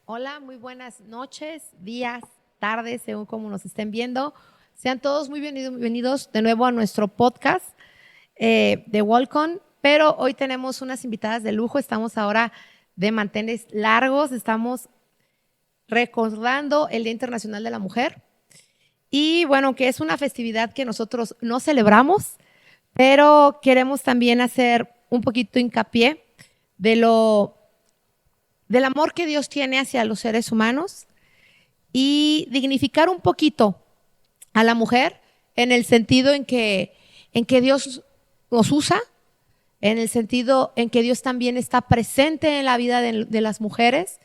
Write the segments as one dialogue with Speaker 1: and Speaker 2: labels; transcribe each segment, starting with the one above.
Speaker 1: Hola, muy buenas noches, días, tardes, según como nos estén viendo. Sean todos muy bienvenidos de nuevo a nuestro podcast de Walcon, pero hoy tenemos unas invitadas de lujo. Estamos ahora de manteles largos, estamos recordando el Día Internacional de la Mujer. Y bueno, que es una festividad que nosotros no celebramos, pero queremos también hacer un poquito hincapié del amor que Dios tiene hacia los seres humanos y dignificar un poquito a la mujer en el sentido en que Dios nos usa, en el sentido en que Dios también está presente en la vida de las mujeres.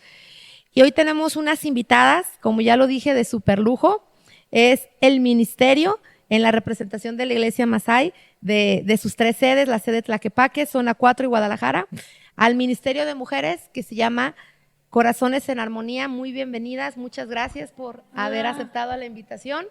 Speaker 1: Y hoy tenemos unas invitadas, como ya lo dije, de super lujo. Es el ministerio en la representación de la iglesia Masai de sus tres sedes, la sede Tlaquepaque, Zona 4 y Guadalajara, al ministerio de mujeres que se llama Corazones en Armonía. Muy bienvenidas, muchas gracias por haber aceptado la invitación.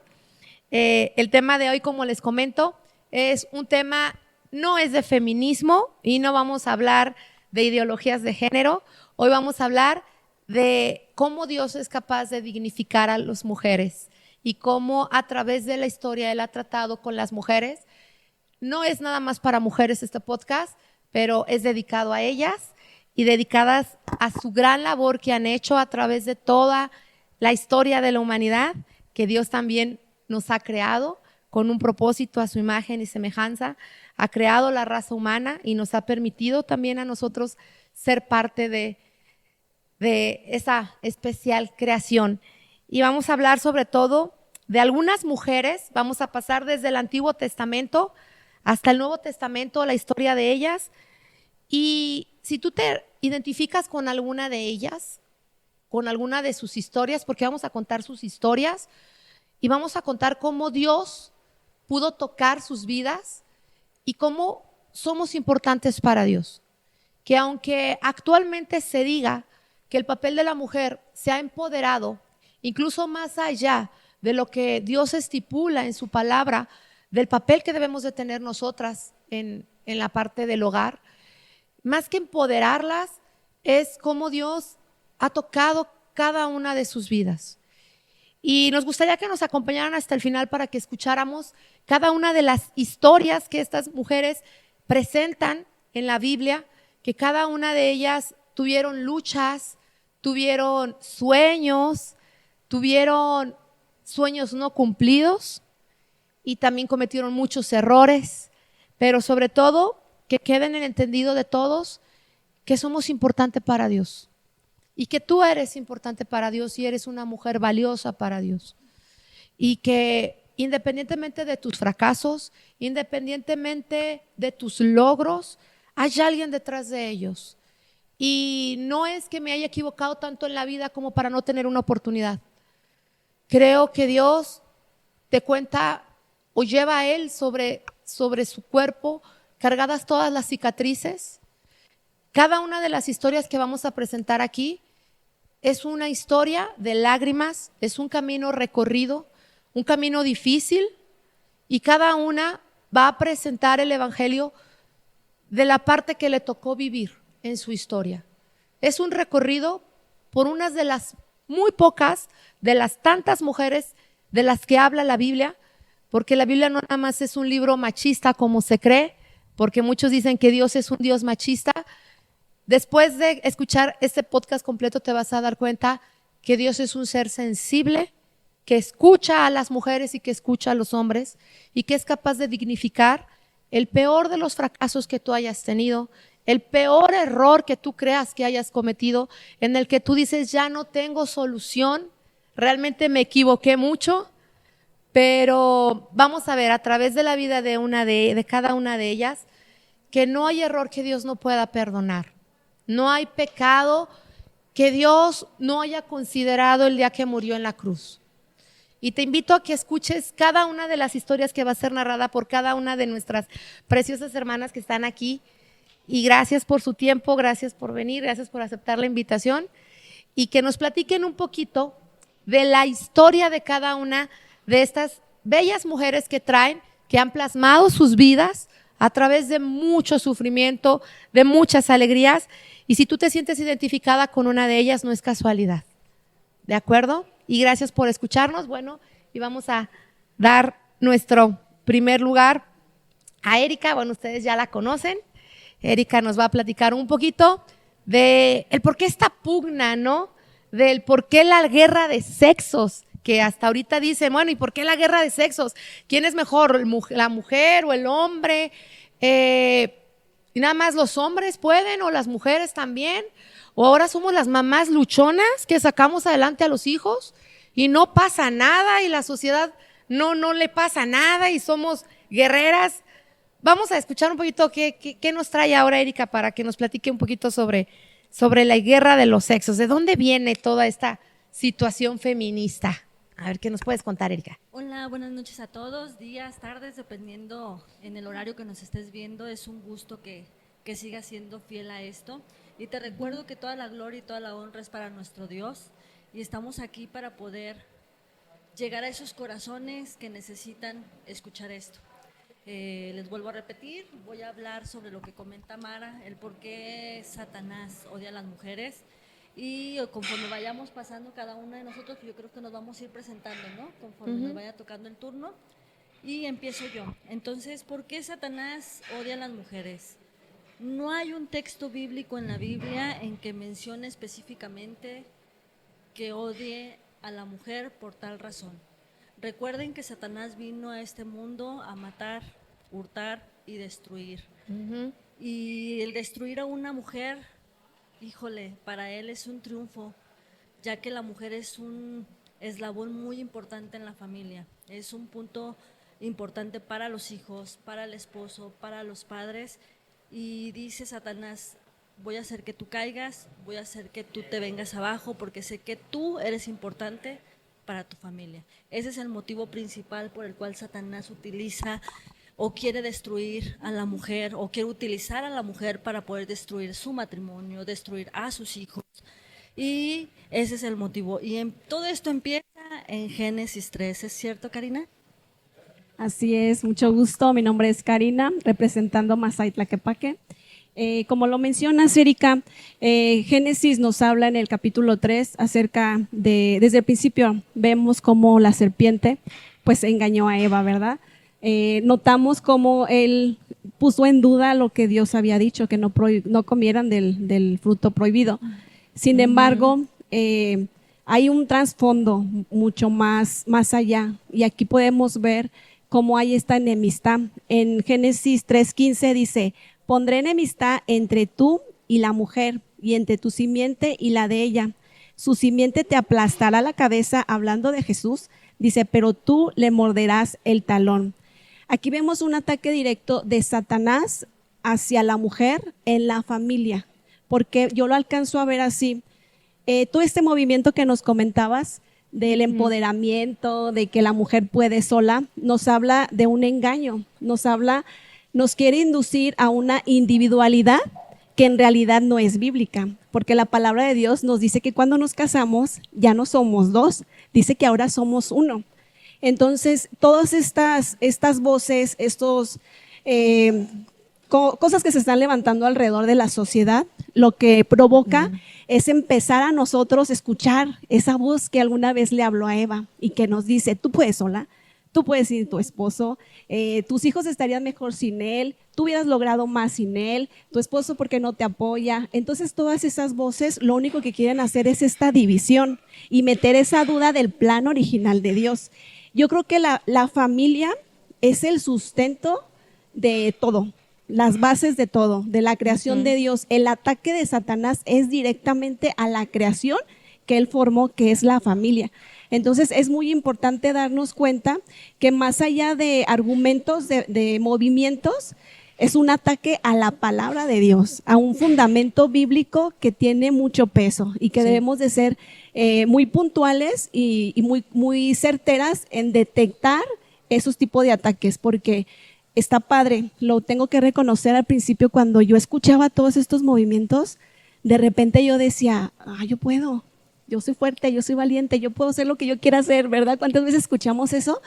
Speaker 1: El tema de hoy, como les comento, es un tema, no es de feminismo y no vamos a hablar de ideologías de género. Hoy vamos a hablar de cómo Dios es capaz de dignificar a las mujeres y cómo a través de la historia Él ha tratado con las mujeres. No es nada más para mujeres este podcast, pero es dedicado a ellas y dedicadas a su gran labor que han hecho a través de toda la historia de la humanidad, que Dios también nos ha creado con un propósito a su imagen y semejanza, ha creado la raza humana y nos ha permitido también a nosotros ser parte de esa especial creación. Y vamos a hablar sobre todo de algunas mujeres. Vamos a pasar desde el Antiguo Testamento hasta el Nuevo Testamento, la historia de ellas. Y si tú te identificas con alguna de ellas, con alguna de sus historias, porque vamos a contar sus historias y vamos a contar cómo Dios pudo tocar sus vidas y cómo somos importantes para Dios. Que aunque actualmente se diga que el papel de la mujer se ha empoderado, incluso más allá de lo que Dios estipula en su palabra, del papel que debemos de tener nosotras en la parte del hogar, más que empoderarlas, es cómo Dios ha tocado cada una de sus vidas. Y nos gustaría que nos acompañaran hasta el final para que escucháramos cada una de las historias que estas mujeres presentan en la Biblia, que cada una de ellas tuvieron luchas, tuvieron sueños no cumplidos y también cometieron muchos errores, pero sobre todo que quede en el entendido de todos que somos importantes para Dios y que tú eres importante para Dios y eres una mujer valiosa para Dios y que independientemente de tus fracasos, independientemente de tus logros, hay alguien detrás de ellos. Y no es que me haya equivocado tanto en la vida como para no tener una oportunidad. Creo que Dios te cuenta o lleva a Él sobre su cuerpo cargadas todas las cicatrices. Cada una de las historias que vamos a presentar aquí es una historia de lágrimas, es un camino recorrido, un camino difícil, y cada una va a presentar el evangelio de la parte que le tocó vivir en su historia. Es un recorrido por unas de las muy pocas, de las tantas mujeres de las que habla la Biblia, porque la Biblia no nada más es un libro machista como se cree, porque muchos dicen que Dios es un Dios machista. Después de escuchar este podcast completo te vas a dar cuenta que Dios es un ser sensible, que escucha a las mujeres y que escucha a los hombres y que es capaz de dignificar el peor de los fracasos que tú hayas tenido, el peor error que tú creas que hayas cometido, en el que tú dices ya no tengo solución, realmente me equivoqué mucho, pero vamos a ver a través de la vida de cada una de ellas que no hay error que Dios no pueda perdonar. No hay pecado que Dios no haya considerado el día que murió en la cruz. Y te invito a que escuches cada una de las historias que va a ser narrada por cada una de nuestras preciosas hermanas que están aquí. Y gracias por su tiempo, gracias por venir, gracias por aceptar la invitación. Y que nos platiquen un poquito de la historia de cada una de estas bellas mujeres que han plasmado sus vidas a través de mucho sufrimiento, de muchas alegrías. Y si tú te sientes identificada con una de ellas, no es casualidad. ¿de acuerdo? Y gracias por escucharnos. Bueno, y vamos a dar nuestro primer lugar a Erika. Bueno, ustedes ya la conocen. Erika nos va a platicar un poquito de el por qué esta pugna, ¿no? Del por qué la guerra de sexos, que hasta ahorita dicen, bueno, ¿y por qué la guerra de sexos? ¿Quién es mejor, la mujer o el hombre? ¿Y nada más los hombres pueden o las mujeres también? ¿O ahora somos las mamás luchonas que sacamos adelante a los hijos y no pasa nada y la sociedad no le pasa nada y somos guerreras? Vamos a escuchar un poquito qué nos trae ahora Erika para que nos platique un poquito sobre la guerra de los sexos. ¿De dónde viene toda esta situación feminista? A ver, ¿qué nos puedes contar, Erika?
Speaker 2: Hola, buenas noches a todos, días, tardes, dependiendo en el horario que nos estés viendo. Es un gusto que sigas siendo fiel a esto. Y te recuerdo que toda la gloria y toda la honra es para nuestro Dios. Y estamos aquí para poder llegar a esos corazones que necesitan escuchar esto. Les vuelvo a repetir, voy a hablar sobre lo que comenta Mara, el por qué Satanás odia a las mujeres. Y conforme vayamos pasando cada una de nosotros, yo creo que nos vamos a ir presentando, ¿no? Conforme nos vaya tocando el turno. Y empiezo yo. Entonces, ¿por qué Satanás odia a las mujeres? No hay un texto bíblico en la Biblia en que mencione específicamente que odie a la mujer por tal razón. Recuerden que Satanás vino a este mundo a matar, hurtar y destruir. Y el destruir a una mujer, híjole, para él es un triunfo, ya que la mujer es un eslabón muy importante en la familia. Es un punto importante para los hijos, para el esposo, para los padres. Y dice Satanás, voy a hacer que tú caigas, voy a hacer que tú te vengas abajo, porque sé que tú eres importante para tu familia. Ese es el motivo principal por el cual Satanás utiliza o quiere destruir a la mujer, o quiere utilizar a la mujer para poder destruir su matrimonio, destruir a sus hijos. Y ese es el motivo. Y todo esto empieza en Génesis 3, ¿es cierto, Karina?
Speaker 3: Así es, mucho gusto. Mi nombre es Karina, representando Masay Tlaquepaque. Como lo mencionas, Erika, Génesis nos habla en el capítulo 3 acerca desde el principio vemos cómo la serpiente pues engañó a Eva, ¿verdad? Notamos cómo él puso en duda lo que Dios había dicho, que no comieran del fruto prohibido. Sin embargo, hay un trasfondo mucho más allá, y aquí podemos ver cómo hay esta enemistad. En Génesis 3:15 dice, pondré enemistad entre tú y la mujer, y entre tu simiente y la de ella. Su simiente te aplastará la cabeza, hablando de Jesús, dice, pero tú le morderás el talón. Aquí vemos un ataque directo de Satanás hacia la mujer en la familia, porque yo lo alcanzo a ver así. Todo este movimiento que nos comentabas del empoderamiento, de que la mujer puede sola, nos habla de un engaño, nos quiere inducir a una individualidad que en realidad no es bíblica, porque la palabra de Dios nos dice que cuando nos casamos ya no somos dos, dice que ahora somos uno. Entonces, todas estas voces, cosas que se están levantando alrededor de la sociedad, lo que provoca es empezar a nosotros escuchar esa voz que alguna vez le habló a Eva y que nos dice, tú puedes sola, tú puedes ir tu esposo, tus hijos estarían mejor sin él, tú hubieras logrado más sin él, tu esposo porque no te apoya. Entonces todas esas voces lo único que quieren hacer es esta división y meter esa duda del plan original de Dios. Yo creo que la familia es el sustento de todo, las bases de todo, de la creación de Dios. El ataque de Satanás es directamente a la creación que él formó, que es la familia. Entonces es muy importante darnos cuenta que más allá de argumentos, de movimientos, es un ataque a la palabra de Dios, a un fundamento bíblico que tiene mucho peso y que debemos de ser muy puntuales y muy certeras en detectar esos tipos de ataques, porque está padre, lo tengo que reconocer. Al principio, cuando yo escuchaba todos estos movimientos, de repente yo decía, yo puedo, yo soy fuerte, yo soy valiente, yo puedo hacer lo que yo quiera hacer, ¿verdad? ¿Cuántas veces escuchamos eso?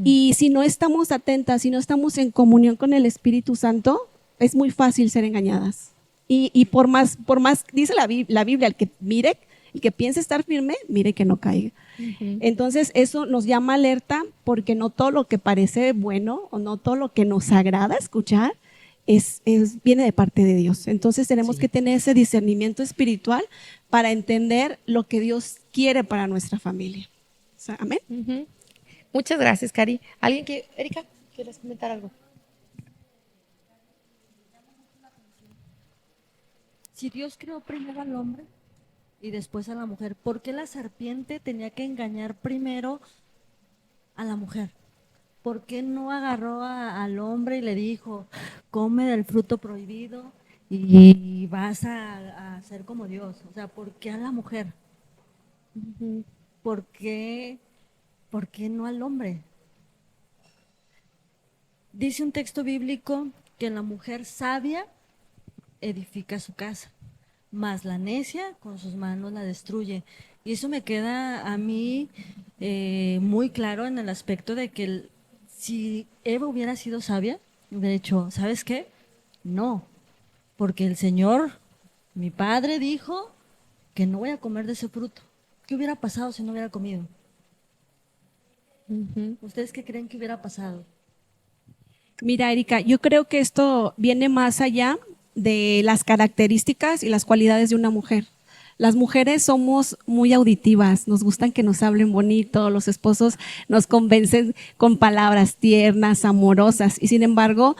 Speaker 3: Y si no estamos atentas, si no estamos en comunión con el Espíritu Santo, es muy fácil ser engañadas. Y por más dice la Biblia, el que mire, El que piense estar firme, mire que no caiga. Entonces eso nos llama alerta porque no todo lo que parece bueno o no todo lo que nos agrada escuchar viene de parte de Dios. Entonces tenemos que tener ese discernimiento espiritual para entender lo que Dios quiere para nuestra familia. O sea, amén.
Speaker 1: Muchas gracias, Cari. Erika, ¿quieres comentar algo?
Speaker 2: Si Dios creó primero al hombre y después a la mujer, ¿por qué la serpiente tenía que engañar primero a la mujer? ¿Por qué no agarró al hombre y le dijo, come del fruto prohibido y vas a ser como Dios? O sea, ¿por qué a la mujer? ¿Por qué no al hombre? Dice un texto bíblico que la mujer sabia edifica su casa, mas la necia con sus manos la destruye. Y eso me queda a mí muy claro en el aspecto de que si Eva hubiera sido sabia, hubiera dicho, ¿sabes qué? No, porque el Señor, mi padre, dijo que no voy a comer de ese fruto. ¿Qué hubiera pasado si no hubiera comido? ¿Ustedes qué creen que hubiera pasado?
Speaker 3: Mira, Erika, yo creo que esto viene más allá de las características y las cualidades de una mujer. Las mujeres somos muy auditivas, nos gustan que nos hablen bonito, los esposos nos convencen con palabras tiernas, amorosas, y sin embargo,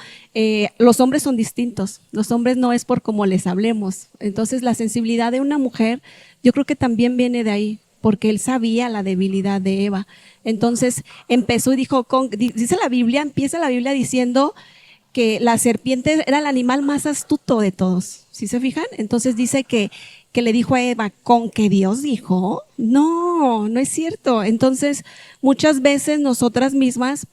Speaker 3: los hombres son distintos. Los hombres no es por cómo les hablemos. Entonces, la sensibilidad de una mujer, yo creo que también viene de ahí, porque él sabía la debilidad de Eva. Entonces, empezó y dijo, empieza la Biblia diciendo que la serpiente era el animal más astuto de todos. ¿Sí se fijan? Entonces dice que le dijo a Eva, ¿con que Dios dijo? No, no es cierto. Entonces, muchas veces nosotras mismas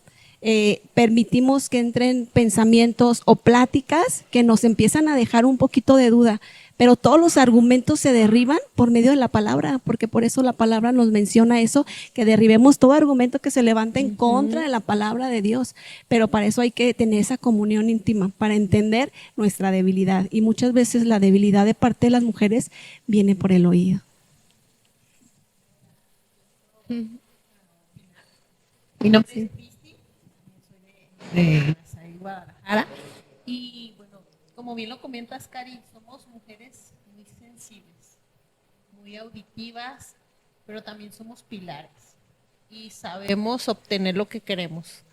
Speaker 3: permitimos que entren pensamientos o pláticas que nos empiezan a dejar un poquito de duda, pero todos los argumentos se derriban por medio de la palabra, porque por eso la palabra nos menciona eso, que derribemos todo argumento que se levanta en contra de la palabra de Dios, pero para eso hay que tener esa comunión íntima, para entender nuestra debilidad, y muchas veces la debilidad de parte de las mujeres viene por el oído.
Speaker 4: Mi nombre es Cristi, soy de Mazaí, Guadalajara, y bueno, como bien lo comentas, Cari, somos mujeres muy sensibles, muy auditivas, pero también somos pilares y sabemos obtener lo que queremos.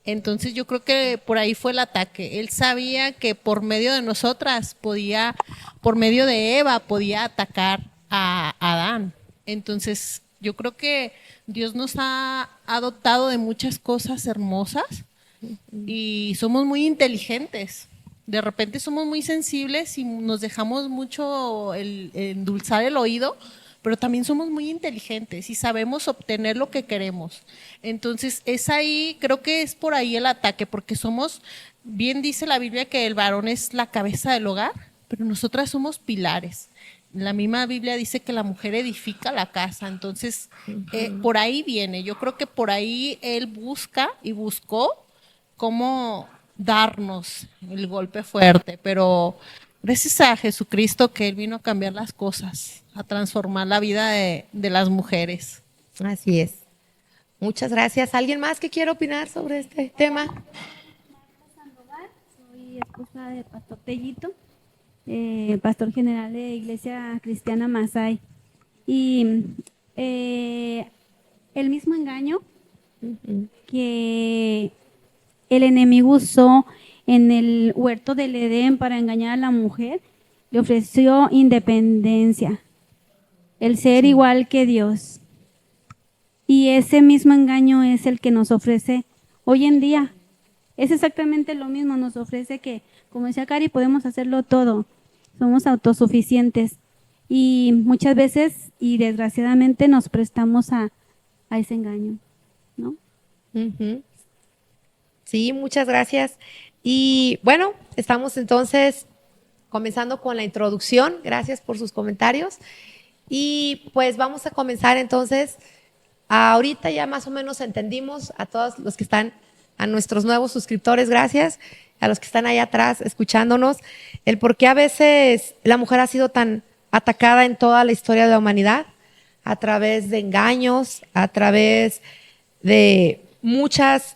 Speaker 4: Entonces yo creo que por ahí fue el ataque. Él sabía que por medio de nosotras por medio de Eva, podía atacar a Adán. Entonces yo creo que Dios nos ha dotado de muchas cosas hermosas y somos muy inteligentes. De repente somos muy sensibles y nos dejamos mucho endulzar el oído, pero también somos muy inteligentes y sabemos obtener lo que queremos. Entonces creo que es por ahí el ataque, porque bien dice la Biblia que el varón es la cabeza del hogar, pero nosotras somos pilares. La misma Biblia dice que la mujer edifica la casa, entonces por ahí viene. Yo creo que por ahí él buscó cómo darnos el golpe fuerte, pero gracias a Jesucristo que él vino a cambiar las cosas, a transformar la vida de las mujeres.
Speaker 1: Así es. Muchas gracias. ¿Alguien más que quiera opinar sobre este tema?
Speaker 5: Soy esposa de Pastor Tellito, pastor general de Iglesia Cristiana Masai. Y el mismo engaño que el enemigo usó en el huerto del Edén para engañar a la mujer, le ofreció independencia, el ser igual que Dios. Y ese mismo engaño es el que nos ofrece hoy en día. Es exactamente lo mismo, nos ofrece que, como decía Cari, podemos hacerlo todo, somos autosuficientes. Y muchas veces, y desgraciadamente, nos prestamos a ese engaño, ¿no?
Speaker 1: Sí, muchas gracias. Y bueno, estamos entonces comenzando con la introducción. Gracias por sus comentarios. Y pues vamos a comenzar entonces. Ahorita ya más o menos entendimos a todos los que están, a nuestros nuevos suscriptores, gracias, a los que están allá atrás escuchándonos, el por qué a veces la mujer ha sido tan atacada en toda la historia de la humanidad. a través de engaños, a través de muchos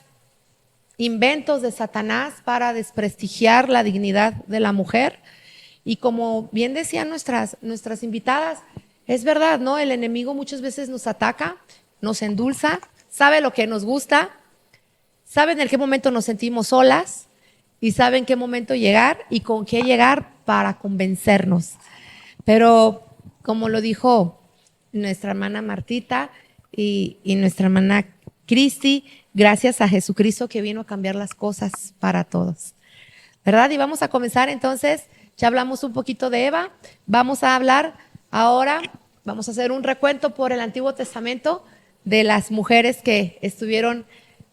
Speaker 1: inventos de Satanás para desprestigiar la dignidad de la mujer. Y como bien decían nuestras invitadas, es verdad, ¿no? El enemigo muchas veces nos ataca, nos endulza, sabe lo que nos gusta, sabe en qué momento nos sentimos solas y sabe en qué momento llegar y con qué llegar para convencernos. Pero como lo dijo nuestra hermana Martita y nuestra hermana Cristi, gracias a Jesucristo que vino a cambiar las cosas para todos, ¿verdad? Y vamos a comenzar entonces, ya hablamos un poquito de Eva, vamos a hablar ahora, vamos a hacer un recuento por el Antiguo Testamento de las mujeres que estuvieron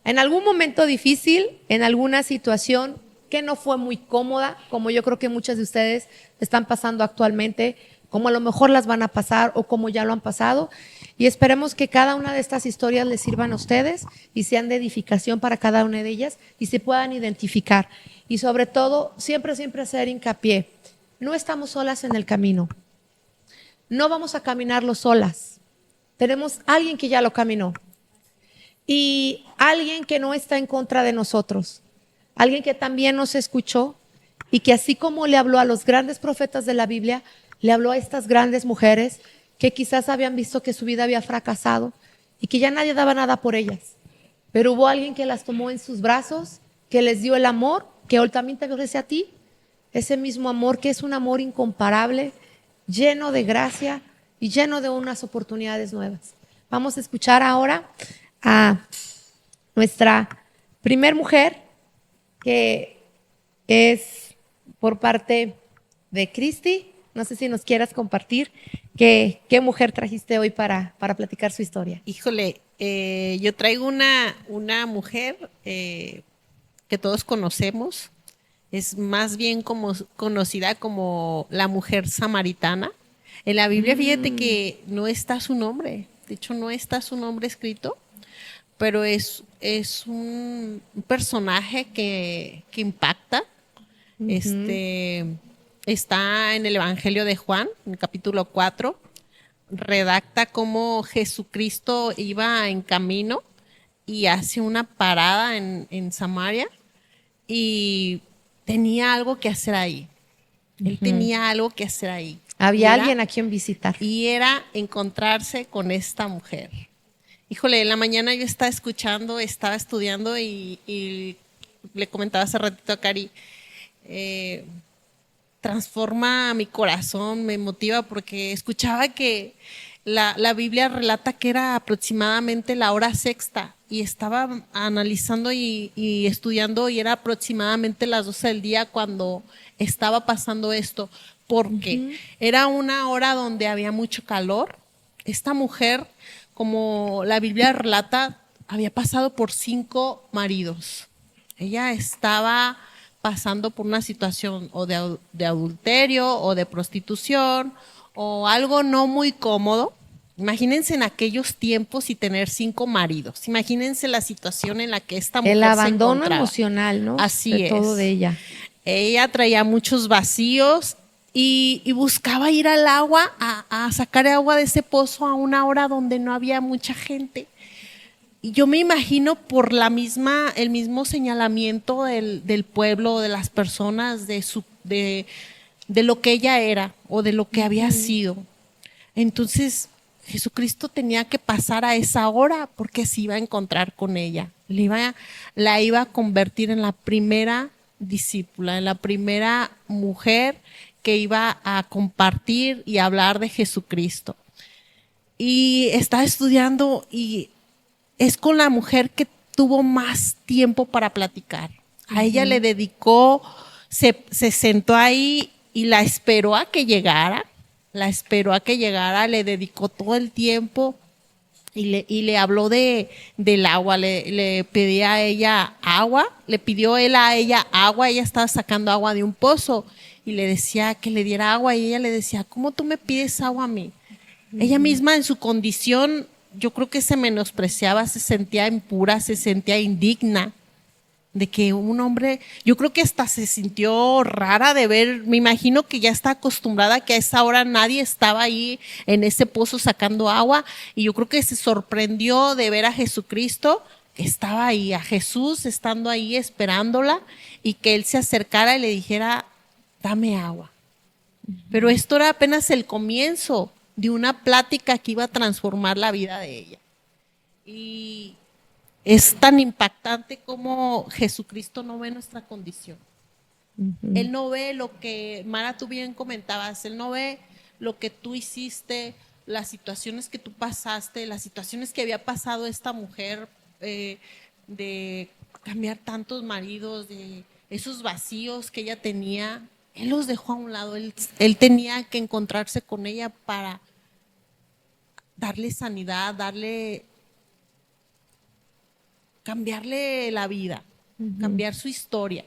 Speaker 1: en algún momento difícil, en alguna situación que no fue muy cómoda, como yo creo que muchas de ustedes están pasando actualmente, como a lo mejor las van a pasar o como ya lo han pasado. Y esperemos que cada una de estas historias les sirvan a ustedes y sean de edificación para cada una de ellas y se puedan identificar. Y sobre todo, siempre hacer hincapié. No estamos solas en el camino. No vamos a caminarlo solas. Tenemos alguien que ya lo caminó. Y alguien que no está en contra de nosotros. Alguien que también nos escuchó y que así como le habló a los grandes profetas de la Biblia, le habló a estas grandes mujeres que quizás habían visto que su vida había fracasado y que ya nadie daba nada por ellas. Pero hubo alguien que las tomó en sus brazos, que les dio el amor, que hoy también te ofrece a ti, ese mismo amor que es un amor incomparable, lleno de gracia y lleno de unas oportunidades nuevas. Vamos a escuchar ahora a nuestra primer mujer, que es por parte de Cristi. No sé si nos quieras compartir qué mujer trajiste hoy para platicar su historia.
Speaker 4: Híjole, yo traigo una mujer que todos conocemos, es más bien como conocida como la mujer samaritana. En la Biblia, fíjate que no está su nombre, de hecho no está su nombre escrito, pero es un personaje que impacta. Está en el Evangelio de Juan, en el capítulo 4, redacta cómo Jesucristo iba en camino y hace una parada en Samaria y tenía algo que hacer ahí. Él tenía algo que hacer ahí.
Speaker 1: Había alguien a quien visitar.
Speaker 4: Y era encontrarse con esta mujer. Híjole, en la mañana yo estaba escuchando, estaba estudiando y le comentaba hace ratito a Cari, transforma mi corazón, me motiva porque escuchaba que la Biblia relata que era aproximadamente la hora sexta y estaba analizando y estudiando y era aproximadamente las 12 del día cuando estaba pasando esto, porque era una hora donde había mucho calor. Esta mujer, como la Biblia relata, había pasado por 5 maridos. Ella estaba pasando por una situación o de adulterio o de prostitución o algo no muy cómodo. Imagínense en aquellos tiempos y tener 5 maridos. Imagínense la situación en la que esta mujer
Speaker 1: el abandono
Speaker 4: se encontraba.
Speaker 1: Emocional, ¿no?
Speaker 4: Así
Speaker 1: de
Speaker 4: es.
Speaker 1: todo de ella.
Speaker 4: Ella traía muchos vacíos y buscaba ir al agua, a sacar agua de ese pozo a una hora donde no había mucha gente. Y yo me imagino por el mismo señalamiento del pueblo, de las personas, de lo que ella era o de lo que había sido. Entonces, Jesucristo tenía que pasar a esa hora porque se iba a encontrar con ella. La iba a convertir en la primera discípula, en la primera mujer que iba a compartir y hablar de Jesucristo. Y estaba estudiando y es con la mujer que tuvo más tiempo para platicar. A ella le dedicó, se sentó ahí y la esperó a que llegara. Le dedicó todo el tiempo y le habló del agua, le pedía a ella agua, le pidió él a ella agua, ella estaba sacando agua de un pozo y le decía que le diera agua y ella le decía, ¿cómo tú me pides agua a mí? Ella misma en su condición, yo creo que se menospreciaba, se sentía impura, se sentía indigna de que un hombre, yo creo que hasta se sintió rara de ver, me imagino que ya está acostumbrada que a esa hora nadie estaba ahí en ese pozo sacando agua, y yo creo que se sorprendió de ver a Jesucristo que estaba ahí, a Jesús estando ahí esperándola, y que él se acercara y le dijera, dame agua. Pero esto era apenas el comienzo de una plática que iba a transformar la vida de ella. Y es tan impactante como Jesucristo no ve nuestra condición. Él no ve lo que, Mara, tú bien comentabas, Él no ve lo que tú hiciste, las situaciones que tú pasaste, las situaciones que había pasado esta mujer, de cambiar tantos maridos, de esos vacíos que ella tenía. Él los dejó a un lado, él tenía que encontrarse con ella para darle sanidad, cambiarle la vida, cambiar su historia.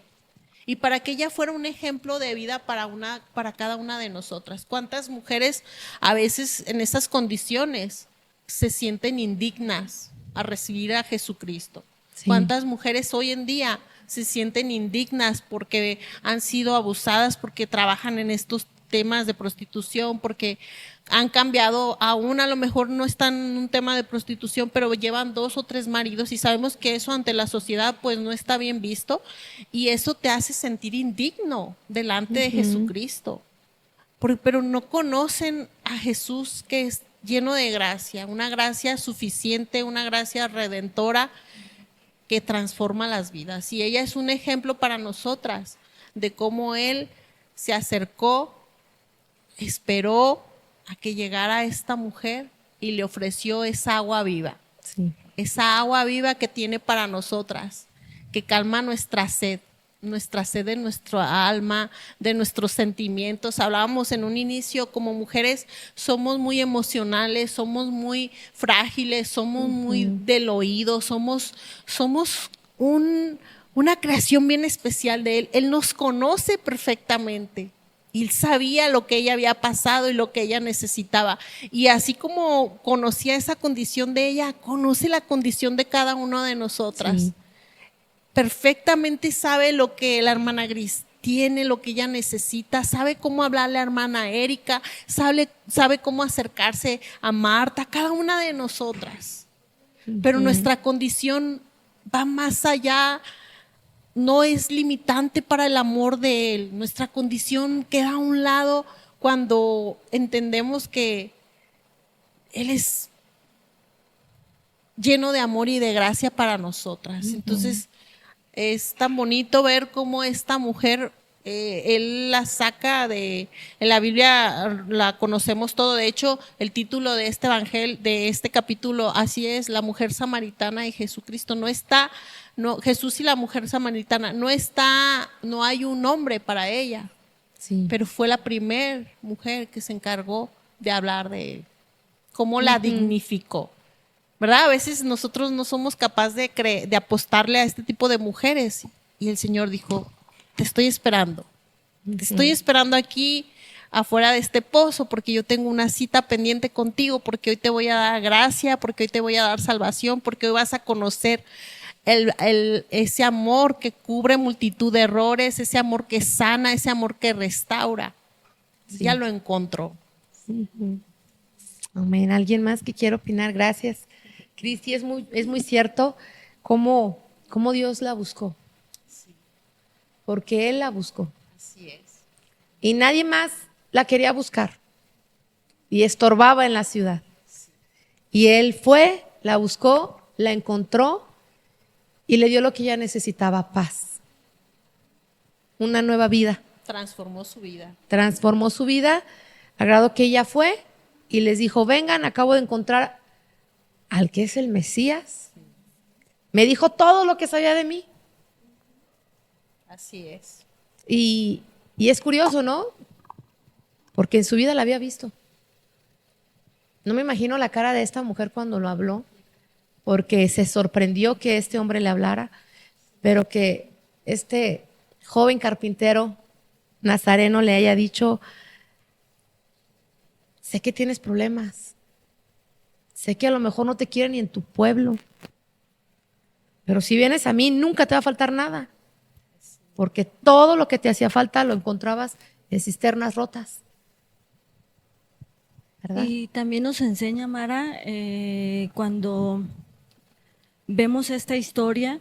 Speaker 4: Y para que ella fuera un ejemplo de vida para cada una de nosotras. ¿Cuántas mujeres a veces en esas condiciones se sienten indignas a recibir a Jesucristo? Sí. ¿Cuántas mujeres hoy en día se sienten indignas porque han sido abusadas, porque trabajan en estos temas de prostitución, porque han cambiado, aún a lo mejor no están en un tema de prostitución, pero llevan 2 o 3 maridos, y sabemos que eso ante la sociedad pues no está bien visto, y eso te hace sentir indigno delante de Jesucristo, pero no conocen a Jesús, que es lleno de gracia, una gracia suficiente, una gracia redentora que transforma las vidas. Y ella es un ejemplo para nosotras de cómo Él se acercó, esperó a que llegara esta mujer y le ofreció esa agua viva. Sí. Esa agua viva que tiene para nosotras, que calma nuestra sed de nuestra alma, de nuestros sentimientos. Hablábamos en un inicio, como mujeres somos muy emocionales, somos muy frágiles, somos muy del oído, somos una creación bien especial de Él. Él nos conoce perfectamente. Y Él sabía lo que ella había pasado y lo que ella necesitaba. Y así como conocía esa condición de ella, conoce la condición de cada uno de nosotras. Sí. Perfectamente sabe lo que la hermana Gris tiene, lo que ella necesita, sabe cómo hablarle a la hermana Erika, sabe cómo acercarse a Marta, a cada una de nosotras. Pero nuestra condición va más allá, no es limitante para el amor de Él. Nuestra condición queda a un lado cuando entendemos que Él es lleno de amor y de gracia para nosotras. Entonces, es tan bonito ver cómo esta mujer, Él la saca en la Biblia la conocemos todo. De hecho, el título de este evangelio, de este capítulo, así es, la mujer samaritana y Jesucristo. Jesús y la mujer samaritana, no hay un nombre para ella, sí. Pero fue la primera mujer que se encargó de hablar de Él, cómo la dignificó, ¿verdad? A veces nosotros no somos capaces de apostarle a este tipo de mujeres, y el Señor dijo, te estoy esperando, te estoy esperando aquí afuera de este pozo, porque yo tengo una cita pendiente contigo, porque hoy te voy a dar gracia, porque hoy te voy a dar salvación, porque hoy vas a conocer ese amor que cubre multitud de errores, ese amor que sana, ese amor que restaura. Sí. Ya lo encontró.
Speaker 1: Amén. ¿Alguien más que quiera opinar? Gracias. Cristi, es muy cierto cómo Dios la buscó. Sí. Porque Él la buscó.
Speaker 4: Así es.
Speaker 1: Y nadie más la quería buscar. Y estorbaba en la ciudad. Sí. Y Él fue, la buscó, la encontró y le dio lo que ella necesitaba, paz. Una nueva vida.
Speaker 4: Transformó su vida.
Speaker 1: Transformó su vida, al grado que ella fue y les dijo, vengan, acabo de encontrar al que es el Mesías. Me dijo todo lo que sabía de mí.
Speaker 4: Así es.
Speaker 1: Y es curioso, ¿no? Porque en su vida la había visto. No me imagino la cara de esta mujer cuando lo habló, porque se sorprendió que este hombre le hablara, pero que este joven carpintero nazareno le haya dicho, sé que tienes problemas, sé que a lo mejor no te quieren ni en tu pueblo, Pero si vienes a mí, nunca te va a faltar nada. Porque todo lo que te hacía falta lo encontrabas en cisternas rotas. ¿Verdad?
Speaker 2: Y también nos enseña, Mara, cuando vemos esta historia,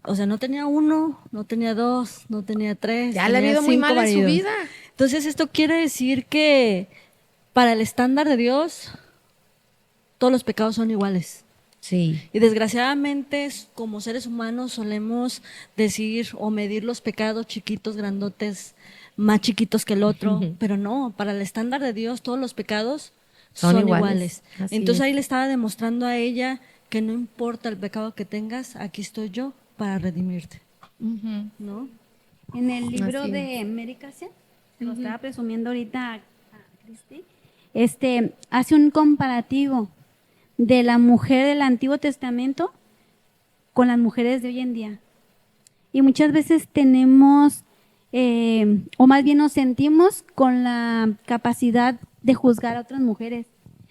Speaker 2: o sea, no tenía uno, no tenía dos, no tenía tres.
Speaker 1: Ya le ha
Speaker 2: tenía
Speaker 1: ido muy
Speaker 2: 5
Speaker 1: mal en su
Speaker 2: maridos.
Speaker 1: vida.
Speaker 2: Entonces, esto quiere decir que para el estándar de Dios, todos los pecados son iguales.
Speaker 1: Sí.
Speaker 2: Y desgraciadamente, como seres humanos, solemos decir o medir los pecados chiquitos, grandotes, más chiquitos que el otro, pero no, para el estándar de Dios, todos los pecados
Speaker 1: Son
Speaker 2: son
Speaker 1: iguales.
Speaker 2: iguales.
Speaker 1: Así
Speaker 2: Entonces
Speaker 1: es.
Speaker 2: ahí le estaba demostrando a ella que no importa el pecado que tengas, aquí estoy yo para redimirte, ¿no?
Speaker 5: En el libro
Speaker 1: Así
Speaker 5: de Mary Cassia, se lo estaba presumiendo ahorita a Cristi, hace un comparativo de la mujer del Antiguo Testamento con las mujeres de hoy en día. Y muchas veces tenemos, o más bien nos sentimos con la capacidad de juzgar a otras mujeres,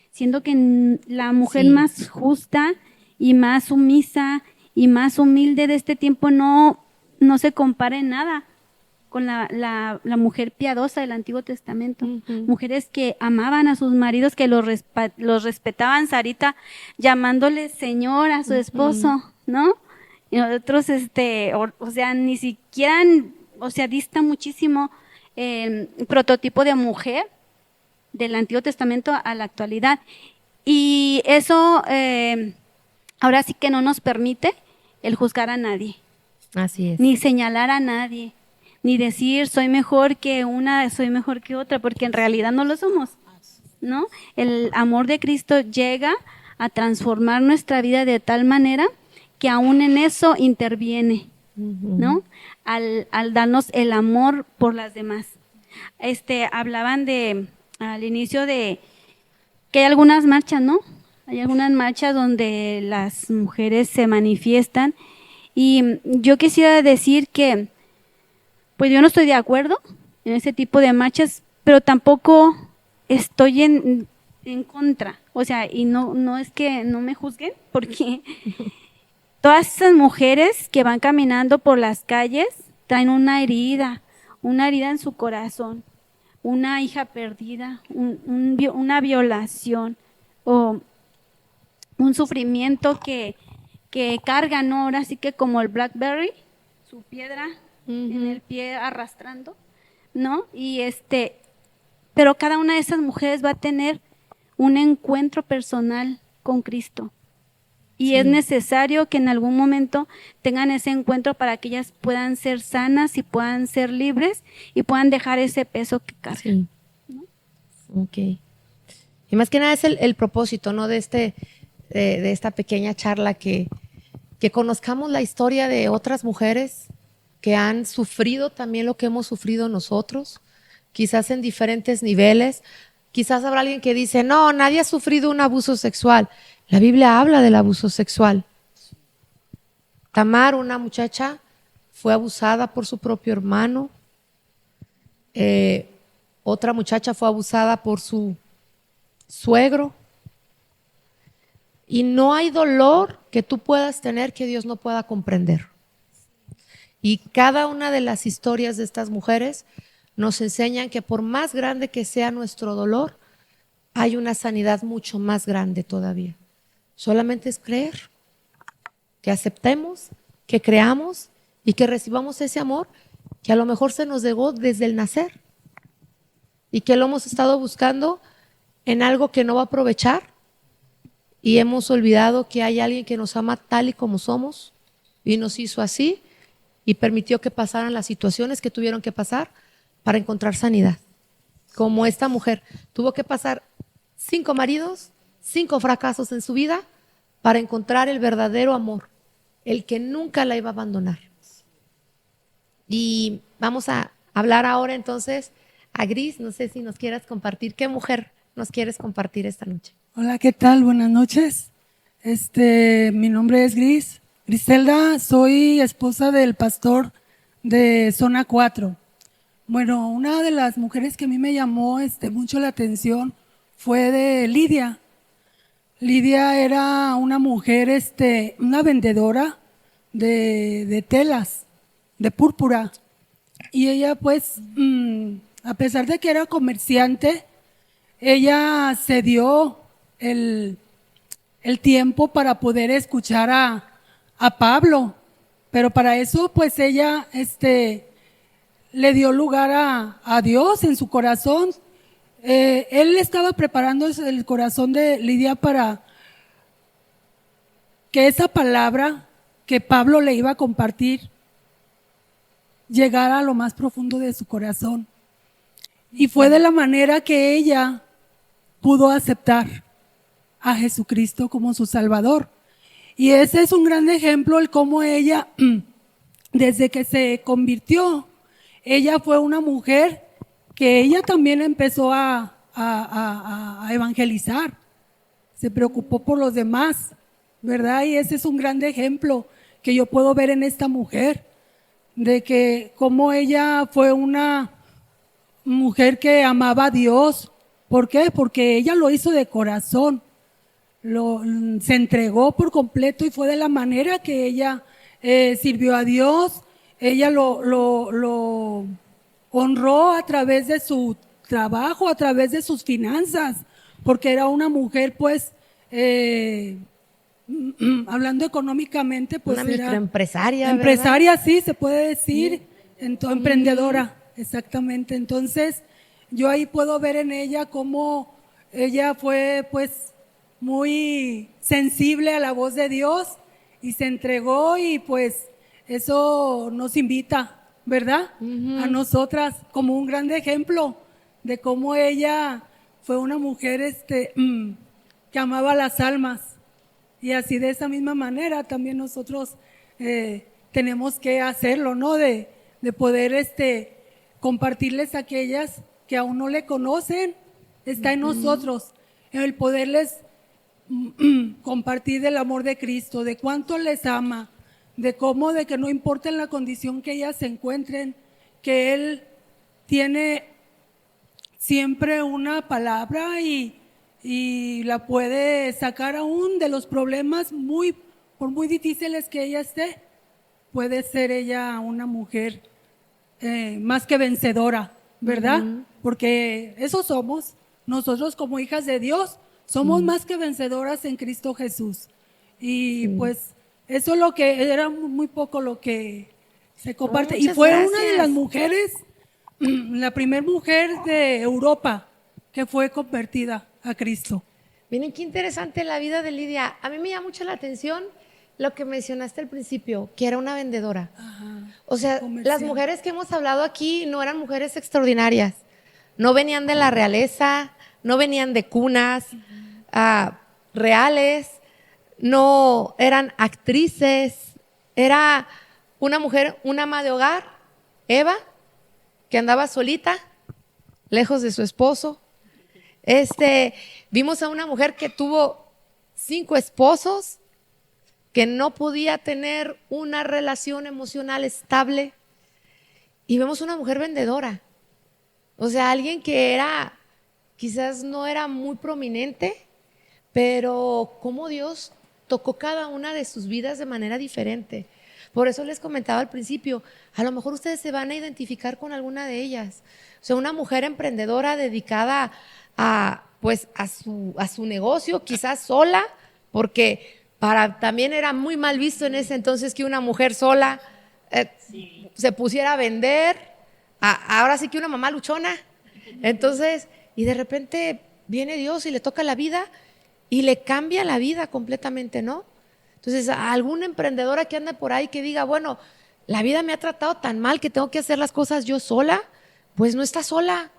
Speaker 5: siendo que la mujer
Speaker 1: Sí.
Speaker 5: más justa y más sumisa y más humilde de este tiempo no se compara en nada con la mujer piadosa del Antiguo Testamento. Mujeres que amaban a sus maridos, que los respetaban, Sarita, llamándole señor a su esposo, ¿no? Y nosotros, o sea, ni siquiera, o sea, dista muchísimo el prototipo de mujer del Antiguo Testamento a la actualidad. Y eso ahora sí que no nos permite el juzgar a nadie,
Speaker 1: Así es.
Speaker 5: ni señalar a nadie, ni decir soy mejor que una, soy mejor que otra, porque en realidad no lo somos, ¿no? El amor de Cristo llega a transformar nuestra vida de tal manera que aún en eso interviene, ¿no? Al darnos el amor por las demás. Hablaban al inicio de que hay algunas marchas, ¿no? Hay algunas marchas donde las mujeres se manifiestan y yo quisiera decir que pues yo no estoy de acuerdo en ese tipo de marchas, pero tampoco estoy en contra. O sea, y no es que no me juzguen, porque todas esas mujeres que van caminando por las calles traen una herida en su corazón, una hija perdida, una violación o un sufrimiento que cargan, ¿no? Ahora sí que como el Blackberry, su piedra en el pie arrastrando, ¿no? Y pero cada una de esas mujeres va a tener un encuentro personal con Cristo. Y
Speaker 1: Sí.
Speaker 5: es necesario que en algún momento tengan ese encuentro para que ellas puedan ser sanas y puedan ser libres y puedan dejar ese peso que cargan.
Speaker 1: Sí. Ok. Y más que nada es el propósito, ¿no? De esta pequeña charla que conozcamos la historia de otras mujeres que han sufrido también lo que hemos sufrido nosotros, quizás en diferentes niveles. Quizás habrá alguien que dice, no, nadie ha sufrido un abuso sexual. La Biblia habla del abuso sexual. Tamar, una muchacha, fue abusada por su propio hermano. Otra muchacha fue abusada por su suegro. Y no hay dolor que tú puedas tener que Dios no pueda comprender. Y cada una de las historias de estas mujeres nos enseñan que por más grande que sea nuestro dolor, hay una sanidad mucho más grande todavía. Solamente es creer, que aceptemos, que creamos y que recibamos ese amor que a lo mejor se nos llegó desde el nacer y que lo hemos estado buscando en algo que no va a aprovechar y hemos olvidado que hay alguien que nos ama tal y como somos y nos hizo así y permitió que pasaran las situaciones que tuvieron que pasar para encontrar sanidad. Como esta mujer tuvo que pasar 5 maridos, 5 fracasos en su vida para encontrar el verdadero amor, el que nunca la iba a abandonar. Y vamos a hablar ahora entonces a Gris, no sé si nos quieras compartir, ¿qué mujer nos quieres compartir esta noche?
Speaker 6: Hola, ¿qué tal? Buenas noches. Mi nombre es Griselda, soy esposa del pastor de Zona 4. Bueno, una de las mujeres que a mí me llamó mucho la atención fue de Lidia. Lidia era una mujer, una vendedora de telas, de púrpura. Y ella pues, a pesar de que era comerciante, ella se dio el tiempo para poder escuchar a Pablo. Pero para eso pues ella le dio lugar a Dios en su corazón. Él estaba preparando el corazón de Lidia para que esa palabra que Pablo le iba a compartir llegara a lo más profundo de su corazón. Y fue de la manera que ella pudo aceptar a Jesucristo como su Salvador. Y ese es un gran ejemplo el cómo ella, desde que se convirtió, ella fue una mujer que ella también empezó a evangelizar, se preocupó por los demás, ¿verdad? Y ese es un gran ejemplo que yo puedo ver en esta mujer, de que cómo ella fue una mujer que amaba a Dios. ¿Por qué? Porque ella lo hizo de corazón, se entregó por completo y fue de la manera que ella sirvió a Dios. Ella lo honró a través de su trabajo, a través de sus finanzas, porque era una mujer pues hablando económicamente, pues
Speaker 1: una
Speaker 6: era
Speaker 1: microempresaria,
Speaker 6: empresaria,
Speaker 1: ¿verdad?
Speaker 6: sí, se puede decir, emprendedora, exactamente. Entonces, yo ahí puedo ver en ella cómo ella fue pues muy sensible a la voz de Dios y se entregó, y pues eso nos invita, ¿verdad? A nosotras como un gran ejemplo de cómo ella fue una mujer que amaba las almas. Y así de esa misma manera también nosotros tenemos que hacerlo, ¿no? De poder compartirles a aquellas que aún no le conocen. Está en nosotros el poderles compartir del amor de Cristo, de cuánto les ama, de cómo, de que no importa en la condición que ellas se encuentren, que Él tiene siempre una palabra y la puede sacar aún de los problemas, por muy difíciles que ella esté. Puede ser ella una mujer más que vencedora, ¿verdad? Porque eso somos. Nosotros como hijas de Dios somos más que vencedoras en Cristo Jesús. Y pues eso es lo que era muy poco lo que se comparte. Y fue una de las mujeres, la primera mujer de Europa que fue convertida a Cristo.
Speaker 1: Miren qué interesante la vida de Lidia. A mí me llama mucho la atención lo que mencionaste al principio, que era una vendedora. O sea, las mujeres que hemos hablado aquí no eran mujeres extraordinarias, no venían de la realeza, no venían de cunas reales, no eran actrices, era una mujer, una ama de hogar, Eva, que andaba solita, lejos de su esposo. Vimos a una mujer que tuvo 5 esposos, que no podía tener una relación emocional estable, y vemos una mujer vendedora, o sea, alguien que quizás no era muy prominente, pero cómo Dios tocó cada una de sus vidas de manera diferente. Por eso les comentaba al principio, a lo mejor ustedes se van a identificar con alguna de ellas. O sea, una mujer emprendedora dedicada a su negocio, quizás sola, porque también era muy mal visto en ese entonces que una mujer sola se pusiera a vender. Ahora sí que una mamá luchona. Entonces, y de repente viene Dios y le toca la vida y le cambia la vida completamente, ¿no? Entonces, a alguna emprendedora que anda por ahí que diga, bueno, la vida me ha tratado tan mal que tengo que hacer las cosas yo sola, pues no está sola.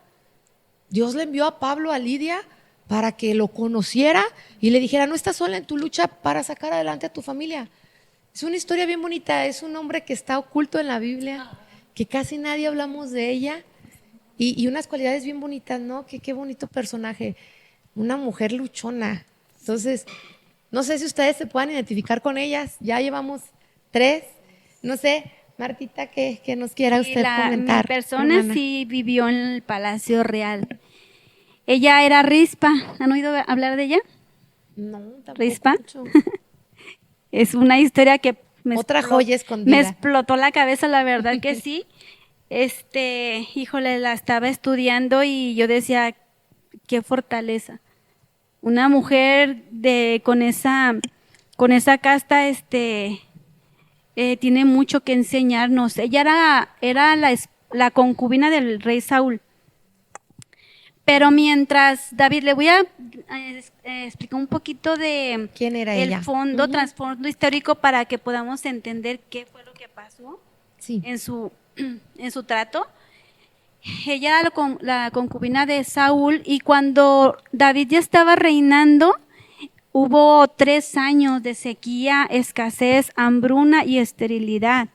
Speaker 1: Dios le envió a Pablo, a Lidia, para que lo conociera y le dijera, no estás sola en tu lucha para sacar adelante a tu familia. Es una historia bien bonita, es un hombre que está oculto en la Biblia, que casi nadie hablamos de ella, y unas cualidades bien bonitas, ¿no? Qué bonito personaje, una mujer luchona. Entonces, no sé si ustedes se puedan identificar con ellas, ya llevamos 3, no sé, Martita, ¿qué nos quiera usted comentar?
Speaker 5: Mi persona
Speaker 1: hermana?
Speaker 5: sí vivió en el Palacio Real. Ella era Rispa, ¿han oído hablar de ella?
Speaker 1: No, tampoco
Speaker 5: ¿Rispa?
Speaker 1: mucho.
Speaker 5: Es una historia que
Speaker 1: Otra joya
Speaker 5: me
Speaker 1: escondida.
Speaker 5: explotó la cabeza, la verdad que sí. Híjole, la estaba estudiando y yo decía, qué fortaleza. Una mujer con esa casta, tiene mucho que enseñarnos. Ella era la concubina del rey Saúl. Pero mientras, David, le voy a explicar un poquito de
Speaker 1: ¿Quién era
Speaker 5: el
Speaker 1: ella?
Speaker 5: fondo, trasfondo histórico para que podamos entender qué fue lo que pasó
Speaker 1: Sí.
Speaker 5: en su trato. Ella era la concubina de Saúl y cuando David ya estaba reinando, hubo 3 años de sequía, escasez, hambruna y esterilidad.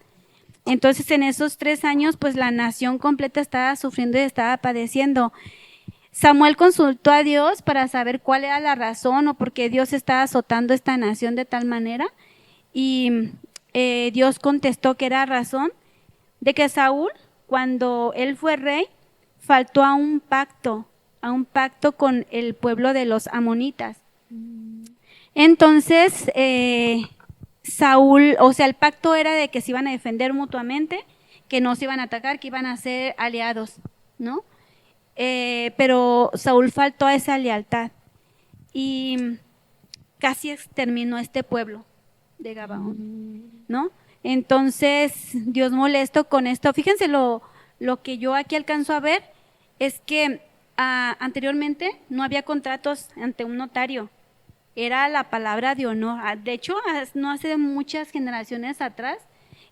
Speaker 5: Entonces, en esos 3 años, pues la nación completa estaba sufriendo y estaba padeciendo. Samuel consultó a Dios para saber cuál era la razón o por qué Dios estaba azotando esta nación de tal manera. Y Dios contestó que era razón de que Saúl, cuando él fue rey, faltó a un pacto con el pueblo de los amonitas. Entonces, Saúl, o sea, el pacto era de que se iban a defender mutuamente, que no se iban a atacar, que iban a ser aliados, ¿no? Pero Saúl faltó a esa lealtad y casi exterminó a este pueblo de Gabaón, ¿no? Entonces, Dios molesto con esto. Fíjense lo que yo aquí alcanzo a ver es que anteriormente no había contratos ante un notario. Era la palabra de honor. De hecho, no hace muchas generaciones atrás,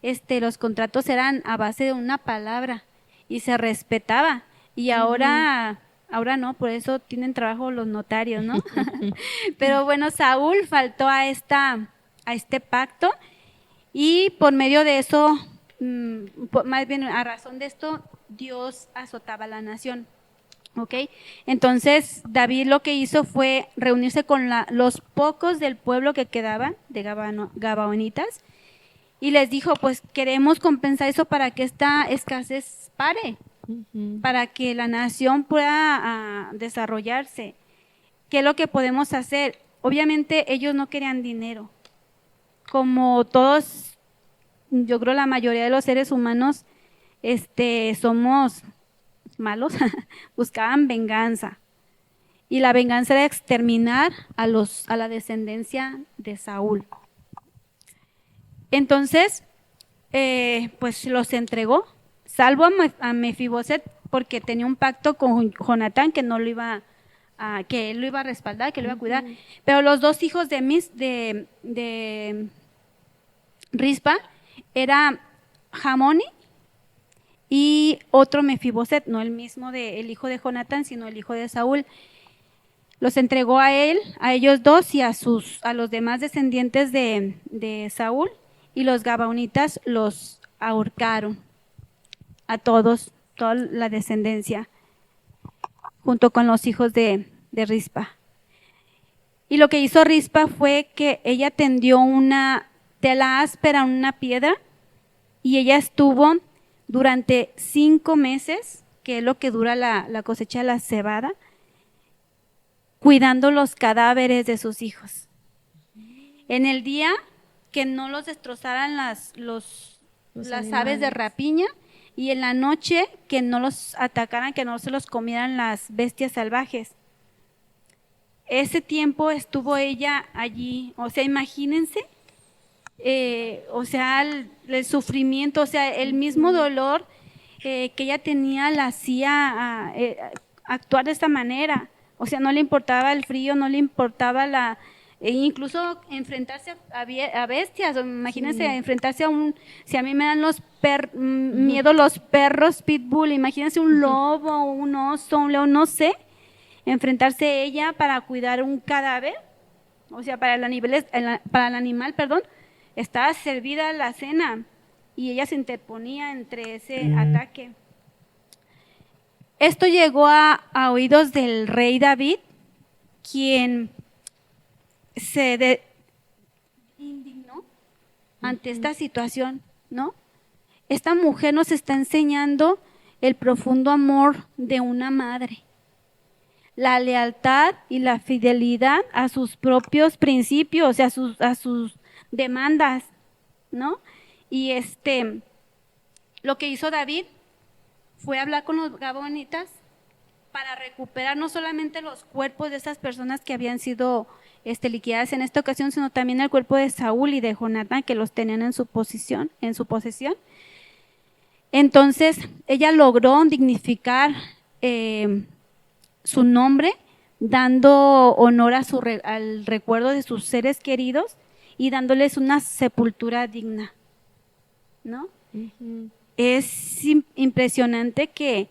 Speaker 5: los contratos eran a base de una palabra y se respetaba. Y ahora no, por eso tienen trabajo los notarios, ¿no? Pero bueno, Saúl faltó a este pacto y por medio de eso, más bien a razón de esto, Dios azotaba a la nación. ¿Ok? Entonces David lo que hizo fue reunirse con los pocos del pueblo que quedaban de Gabaonitas y les dijo, pues queremos compensar eso para que esta escasez pare, para que la nación pueda desarrollarse. ¿Qué es lo que podemos hacer? Obviamente ellos no querían dinero. Como todos, yo creo la mayoría de los seres humanos somos malos, buscaban venganza. Y la venganza era exterminar a la descendencia de Saúl. Entonces, pues los entregó, salvo a Mefiboset, porque tenía un pacto con Jonatán que que él lo iba a respaldar, que lo iba a cuidar. Pero los 2 hijos de Rispa era Jamoni y otro Mefiboset, no el mismo el hijo de Jonatán, sino el hijo de Saúl. Los entregó a ellos 2 y a los demás descendientes de Saúl, y los gabaonitas los ahorcaron a todos, toda la descendencia, junto con los hijos de Rispa. Y lo que hizo Rispa fue que ella tendió una tela áspera en una piedra y ella estuvo durante 5 meses, que es lo que dura la cosecha de la cebada, cuidando los cadáveres de sus hijos. En el día que no los destrozaran las aves de rapiña, y en la noche que no los atacaran, que no se los comieran las bestias salvajes. Ese tiempo estuvo ella allí, o sea, imagínense, o sea, el sufrimiento, o sea, el mismo dolor que ella tenía la hacía actuar de esta manera. O sea, no le importaba el frío, no le importaba incluso enfrentarse a bestias. Imagínense, enfrentarse si a mí me dan miedo los perros pitbull, imagínense un lobo, un oso, un león, no sé, enfrentarse ella para cuidar un cadáver, o sea, para el animal, estaba servida la cena y ella se interponía entre ese ataque. Esto llegó a oídos del rey David, quien se indignó ante esta situación, ¿no? Esta mujer nos está enseñando el profundo amor de una madre, la lealtad y la fidelidad a sus propios principios, a sus demandas. ¿no? Y lo que hizo David fue hablar con los gabonitas para recuperar no solamente los cuerpos de esas personas que habían sido liquidadas en esta ocasión, sino también el cuerpo de Saúl y de Jonatán, que los tenían en su posesión. Entonces, ella logró dignificar su nombre, dando honor al recuerdo de sus seres queridos y dándoles una sepultura digna, ¿no?
Speaker 1: Ujú.
Speaker 5: Es impresionante que,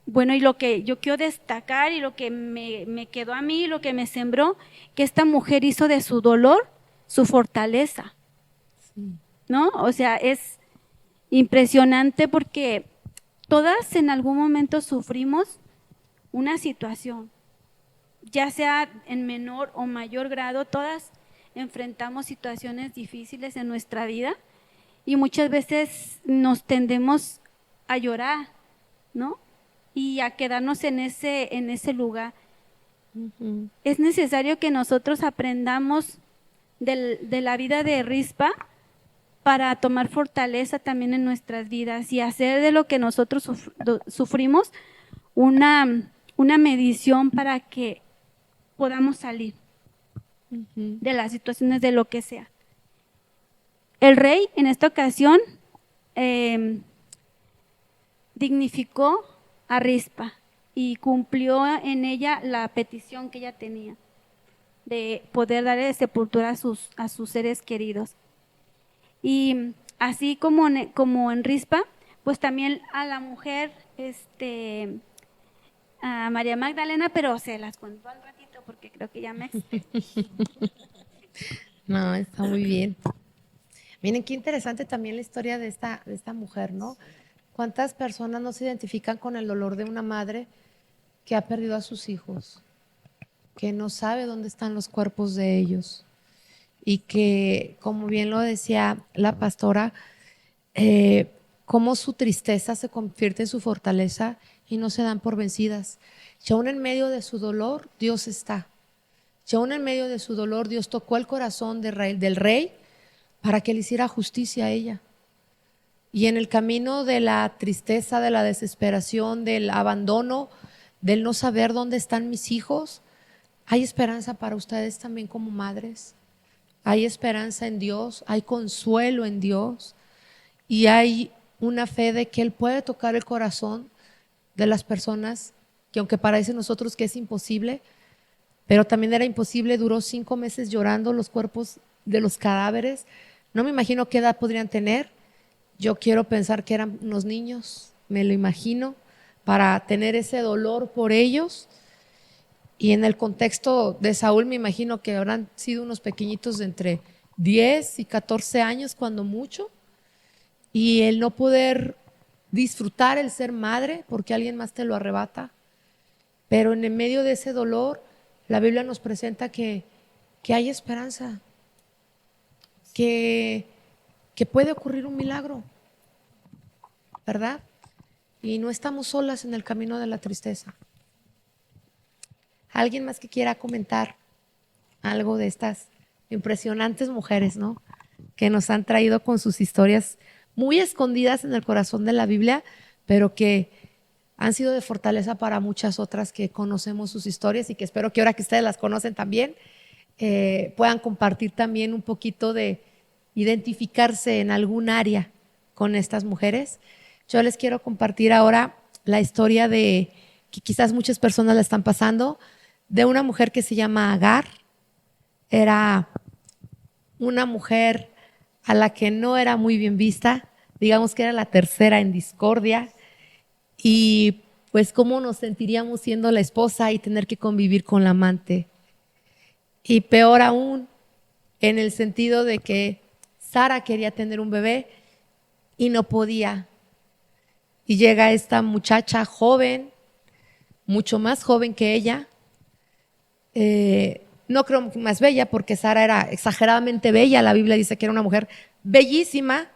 Speaker 5: bueno, y lo que yo quiero destacar y lo que me quedó a mí, lo que me sembró, que esta mujer hizo de su dolor su fortaleza, ¿no? O sea, es impresionante porque todas en algún momento sufrimos una situación, ya sea en menor o mayor grado, todas enfrentamos situaciones difíciles en nuestra vida y muchas veces nos tendemos a llorar, ¿no? Y a quedarnos en ese lugar.
Speaker 1: Ujú.
Speaker 5: Es necesario que nosotros aprendamos de la vida de Rispa para tomar fortaleza también en nuestras vidas y hacer de lo que nosotros sufrimos una medición para que podamos salir
Speaker 1: Ujú.
Speaker 5: de las situaciones de lo que sea. El rey en esta ocasión dignificó a Rispa y cumplió en ella la petición que ella tenía de poder darle sepultura a sus seres queridos. Y así como en Rispa, pues también a la mujer, a María Magdalena, pero se las cuento al ratito porque creo que ya me
Speaker 1: No, está muy bien. Miren, qué interesante también la historia de esta mujer, ¿no? ¿Cuántas personas no se identifican con el dolor de una madre que ha perdido a sus hijos, que no sabe dónde están los cuerpos de ellos y que, como bien lo decía la pastora, cómo su tristeza se convierte en su fortaleza y no se dan por vencidas? Y aún en medio de su dolor, Dios está. Y aún en medio de su dolor, Dios tocó el corazón del rey para que le hiciera justicia a ella. Y en el camino de la tristeza, de la desesperación, del abandono, del no saber dónde están mis hijos, hay esperanza para ustedes también como madres. Hay esperanza en Dios, hay consuelo en Dios y hay una fe de que Él puede tocar el corazón de las personas que, aunque parece a nosotros que es imposible, pero también era imposible. Duró 5 meses llorando los cuerpos de los cadáveres. No me imagino qué edad podrían tener. Yo quiero pensar que eran unos niños, me lo imagino, para tener ese dolor por ellos. Y en el contexto de Saúl me imagino que habrán sido unos pequeñitos de entre 10 y 14 años cuando mucho. Y el no poder disfrutar el ser madre porque alguien más te lo arrebata. Pero en el medio de ese dolor, la Biblia nos presenta que hay esperanza, que puede ocurrir un milagro, ¿verdad? Y no estamos solas en el camino de la tristeza. ¿Alguien más que quiera comentar algo de estas impresionantes mujeres, ¿no? Que nos han traído con sus historias muy escondidas en el corazón de la Biblia, pero que han sido de fortaleza para muchas otras que conocemos sus historias y que espero que ahora que ustedes las conocen también, puedan compartir también un poquito de identificarse en algún área con estas mujeres. Yo les quiero compartir ahora la historia de, que quizás muchas personas la están pasando, de una mujer que se llama Agar. Era una mujer a la que no era muy bien vista, digamos que era la tercera en discordia, y pues cómo nos sentiríamos siendo la esposa y tener que convivir con la amante. Y peor aún, en el sentido de que Sara quería tener un bebé y no podía. Y llega esta muchacha joven, mucho más joven que ella, no creo que más bella, porque Sara era exageradamente bella. La Biblia dice que era una mujer bellísima,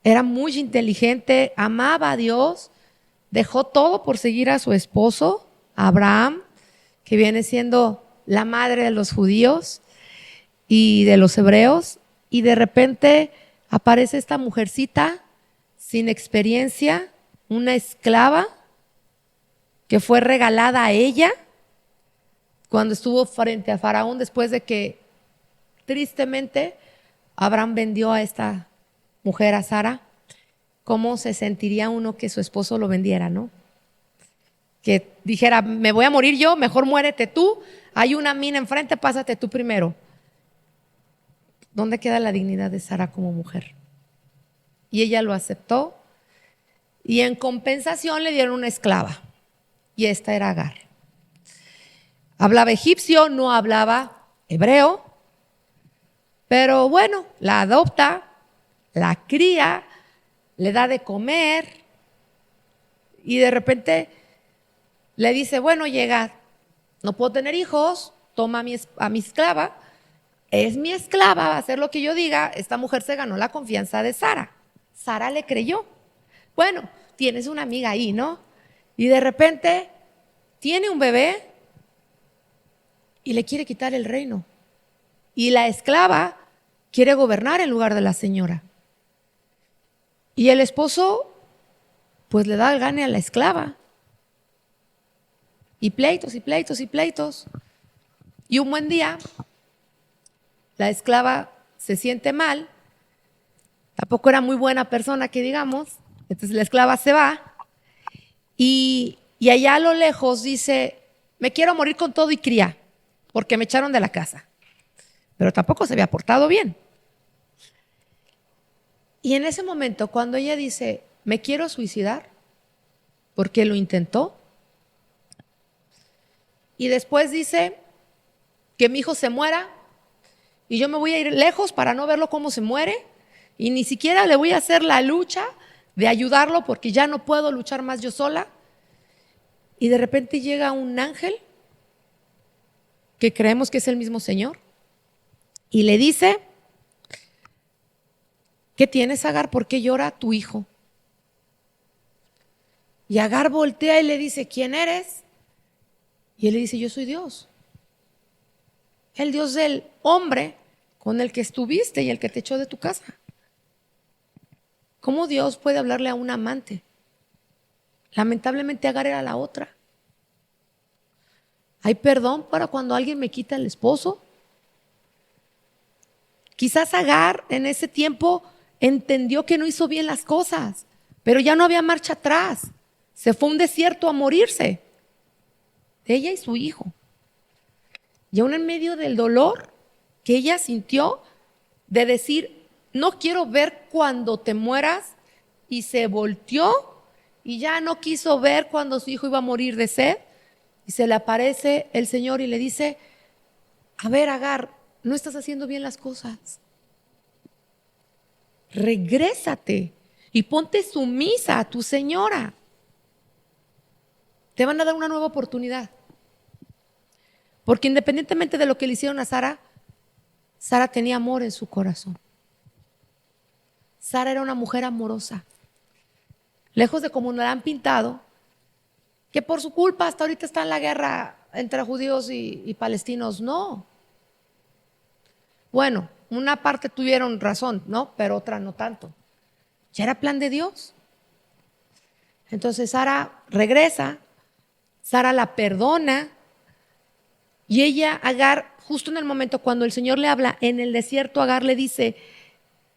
Speaker 1: era muy inteligente, amaba a Dios, dejó todo por seguir a su esposo, Abraham, que viene siendo la madre de los judíos y de los hebreos, y de repente aparece esta mujercita sin experiencia, una esclava que fue regalada a ella cuando estuvo frente a Faraón después de que tristemente Abraham vendió a esta mujer, a Sara. ¿Cómo se sentiría uno que su esposo lo vendiera, no? Que dijera, me voy a morir yo, mejor muérete tú, hay una mina enfrente, pásate tú primero. ¿Dónde queda la dignidad de Sara como mujer? Y ella lo aceptó y en compensación le dieron una esclava y esta era Agar. Hablaba egipcio, no hablaba hebreo, pero bueno, la adopta, la cría, le da de comer y de repente le dice, bueno, llega, no puedo tener hijos, toma a mi esclava, es mi esclava, va a hacer lo que yo diga. Esta mujer se ganó la confianza de Sara. Sara le creyó. Bueno, tienes una amiga ahí, ¿no? Y de repente tiene un bebé y le quiere quitar el reino. Y la esclava quiere gobernar en lugar de la señora. Y el esposo, pues le da el gane a la esclava. Y pleitos y pleitos y pleitos. Y un buen día, la esclava se siente mal. Tampoco era muy buena persona, que digamos. Entonces la esclava se va. Y allá a lo lejos dice, me quiero morir con todo y cría, porque me echaron de la casa. Pero tampoco se había portado bien. Y en ese momento, cuando ella dice, me quiero suicidar, porque lo intentó, y después dice que mi hijo se muera y yo me voy a ir lejos para no verlo cómo se muere y ni siquiera le voy a hacer la lucha de ayudarlo porque ya no puedo luchar más yo sola. Y de repente llega un ángel que creemos que es el mismo Señor y le dice, ¿qué tienes, Agar? ¿Por qué llora tu hijo? Y Agar voltea y le dice, ¿quién eres? Y él le dice, yo soy Dios. El Dios del hombre con el que estuviste y el que te echó de tu casa. ¿Cómo Dios puede hablarle a un amante? Lamentablemente Agar era la otra. ¿Hay perdón para cuando alguien me quita el esposo? Quizás Agar en ese tiempo entendió que no hizo bien las cosas, pero ya no había marcha atrás. Se fue a un desierto a morirse. Ella y su hijo. Y aún en medio del dolor que ella sintió de decir, no quiero ver cuando te mueras, y se volteó y ya no quiso ver cuando su hijo iba a morir de sed, y se le aparece el Señor y le dice, a ver, Agar, no estás haciendo bien las cosas. Regrésate y ponte sumisa a tu señora. Te van a dar una nueva oportunidad. Porque independientemente de lo que le hicieron a Sara, Sara tenía amor en su corazón. Sara era una mujer amorosa. Lejos de como nos la han pintado, que por su culpa hasta ahorita está en la guerra entre judíos y palestinos. No. Bueno, una parte tuvieron razón, ¿no? Pero otra no tanto. Ya era plan de Dios. Entonces Sara regresa, Sara la perdona y ella, Agar, justo en el momento cuando el Señor le habla en el desierto, Agar le dice,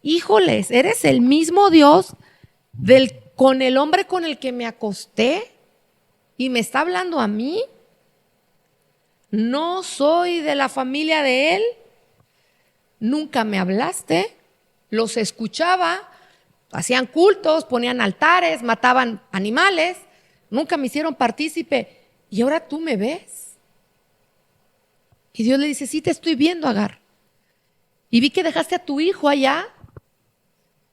Speaker 1: híjoles, ¿eres el mismo Dios con el hombre con el que me acosté y me está hablando a mí? No soy de la familia de él, nunca me hablaste, los escuchaba, hacían cultos, ponían altares, mataban animales, nunca me hicieron partícipe y ahora tú me ves. Y Dios le dice, sí te estoy viendo, Agar. Y vi que dejaste a tu hijo allá.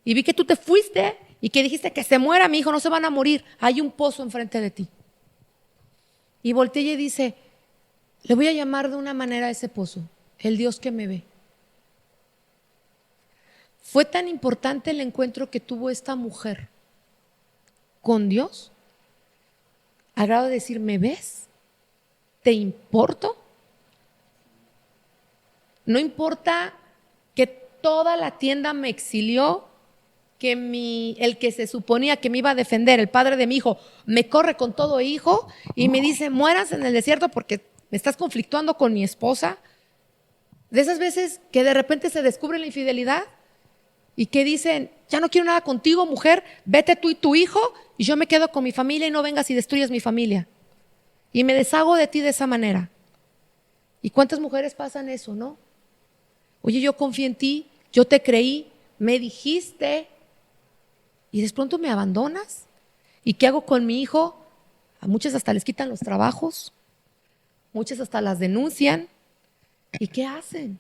Speaker 1: Y vi que tú te fuiste y que dijiste que se muera mi hijo, no se van a morir. Hay un pozo enfrente de ti. Y voltea y dice, le voy a llamar de una manera a ese pozo, el Dios que me ve. Fue tan importante el encuentro que tuvo esta mujer con Dios, a grado de decir, ¿me ves? ¿Te importo? No importa que toda la tienda me exilió, que el que se suponía que me iba a defender, el padre de mi hijo, me corre con todo hijo y me dice, mueras en el desierto porque me estás conflictuando con mi esposa. De esas veces que de repente se descubre la infidelidad y que dicen, ya no quiero nada contigo, mujer, vete tú y tu hijo y yo me quedo con mi familia y no vengas y destruyas mi familia. Y me deshago de ti de esa manera. ¿Y cuántas mujeres pasan eso, no? Oye, yo confié en ti, yo te creí, me dijiste y de pronto me abandonas. ¿Y qué hago con mi hijo? A muchas hasta les quitan los trabajos, muchas hasta las denuncian. ¿Y qué hacen?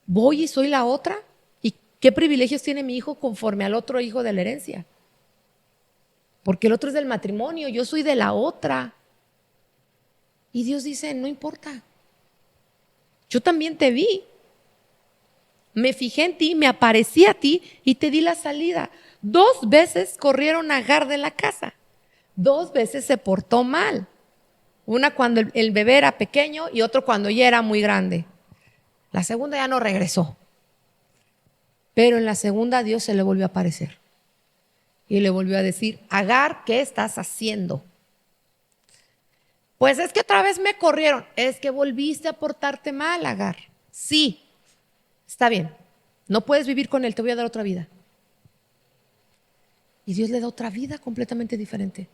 Speaker 1: ¿Voy y soy la otra? ¿Y qué privilegios tiene mi hijo conforme al otro hijo de la herencia? Porque el otro es del matrimonio, yo soy de la otra. Y Dios dice, no importa. Yo también te vi. Me fijé en ti, me aparecí a ti y te di la salida. 2 veces corrieron a Agar de la casa. 2 veces se portó mal. Una cuando el bebé era pequeño y otro cuando ya era muy grande. La segunda ya no regresó. Pero en la segunda Dios se le volvió a aparecer. Y le volvió a decir, Agar, ¿qué estás haciendo? Pues es que otra vez me corrieron. Es que volviste a portarte mal, Agar. Sí, está bien. No puedes vivir con él, te voy a dar otra vida. Y Dios le da otra vida completamente diferente.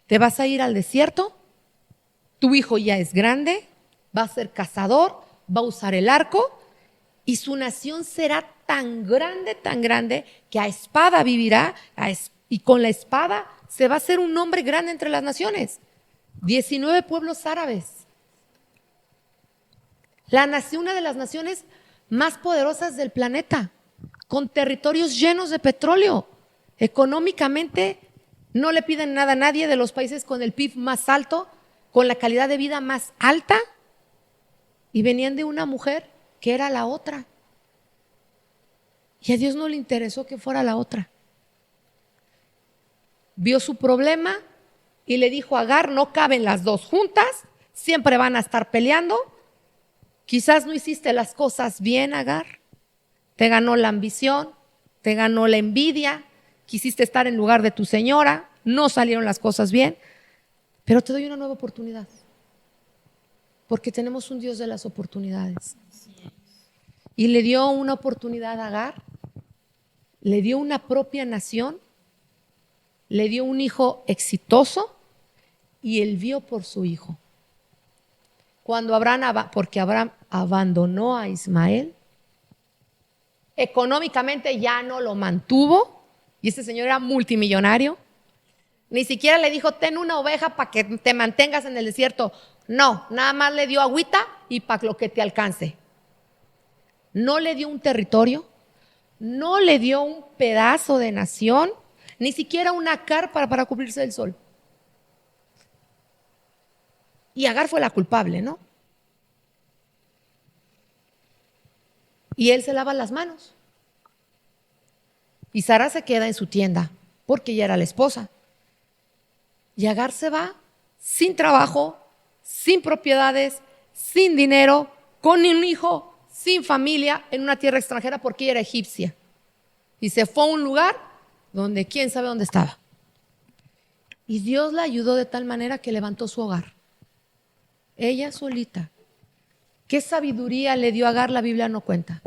Speaker 1: Te vas a ir al desierto, tu hijo ya es grande, va a ser cazador, va a usar el arco y su nación será tan grande que a espada vivirá y con la espada se va a hacer un nombre grande entre las naciones. 19 pueblos árabes. Una de las naciones más poderosas del planeta, con territorios llenos de petróleo. Económicamente no le piden nada a nadie, de los países con el PIB más alto, con la calidad de vida más alta, y venían de una mujer que era la otra. Y a Dios no le interesó que fuera la otra. Vio su problema y le dijo a Agar, no caben las dos juntas, siempre van a estar peleando. Quizás no hiciste las cosas bien, Agar. Te ganó la ambición, te ganó la envidia, quisiste estar en lugar de tu señora, no salieron las cosas bien, pero te doy una nueva oportunidad. Porque tenemos un Dios de las oportunidades. Y le dio una oportunidad a Agar, le dio una propia nación, le dio un hijo exitoso y él vio por su hijo. Cuando porque Abraham abandonó a Ismael, económicamente ya no lo mantuvo y este señor era multimillonario. Ni siquiera le dijo, ten una oveja para que te mantengas en el desierto. No, nada más le dio agüita y para lo que te alcance. No le dio un territorio, no le dio un pedazo de nación, ni siquiera una carpa para cubrirse del sol. Y Agar fue la culpable, ¿no? Y él se lava las manos. Y Sara se queda en su tienda, porque ella era la esposa. Y Agar se va sin trabajo, sin propiedades, sin dinero, con un hijo, sin familia, en una tierra extranjera porque ella era egipcia. Y se fue a un lugar donde quién sabe dónde estaba. Y Dios la ayudó de tal manera que levantó su hogar. Ella solita. ¿Qué sabiduría le dio a Agar? La Biblia no cuenta.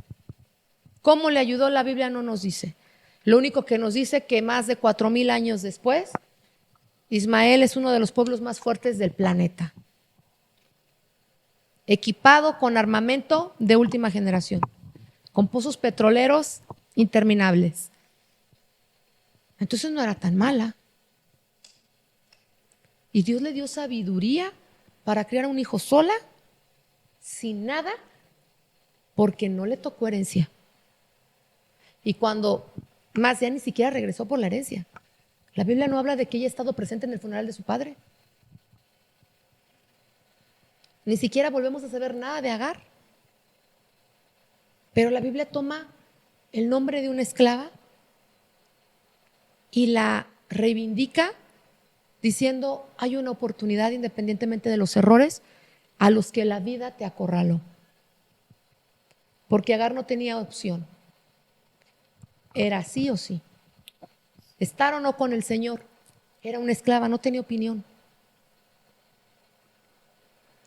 Speaker 1: ¿Cómo le ayudó? La Biblia no nos dice. Lo único que nos dice que más de 4,000 años después, Ismael es uno de los pueblos más fuertes del planeta, equipado con armamento de última generación, con pozos petroleros interminables. Entonces no era tan mala. Y Dios le dio sabiduría para criar un hijo sola, sin nada, porque no le tocó herencia. Y cuando más ya ni siquiera regresó por la herencia. La Biblia no habla de que ella ha estado presente en el funeral de su padre. Ni siquiera volvemos a saber nada de Agar. Pero la Biblia toma el nombre de una esclava y la reivindica diciendo, hay una oportunidad independientemente de los errores a los que la vida te acorraló. Porque Agar no tenía opción. era sí o sí. Estar o no con el Señor. Era una esclava, no tenía opinión.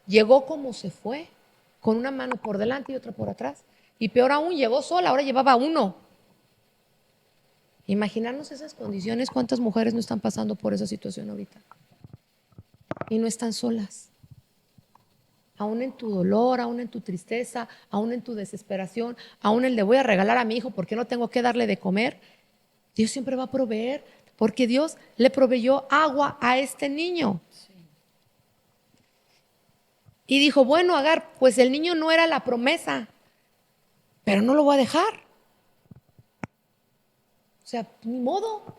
Speaker 1: Llegó como se fue, con una mano por delante y otra por atrás. Y peor aún, llegó sola, ahora llevaba uno. Imaginarnos esas condiciones, cuántas mujeres no están pasando por esa situación ahorita. Y no están solas. Aún en tu dolor, aún en tu tristeza, aún en tu desesperación, aún el de voy a regalar a mi hijo porque no tengo que darle de comer, Dios siempre va a proveer, porque Dios le proveyó agua a este niño. Y dijo, bueno, Agar, pues el niño no era la promesa, pero no lo voy a dejar. O sea, ni modo.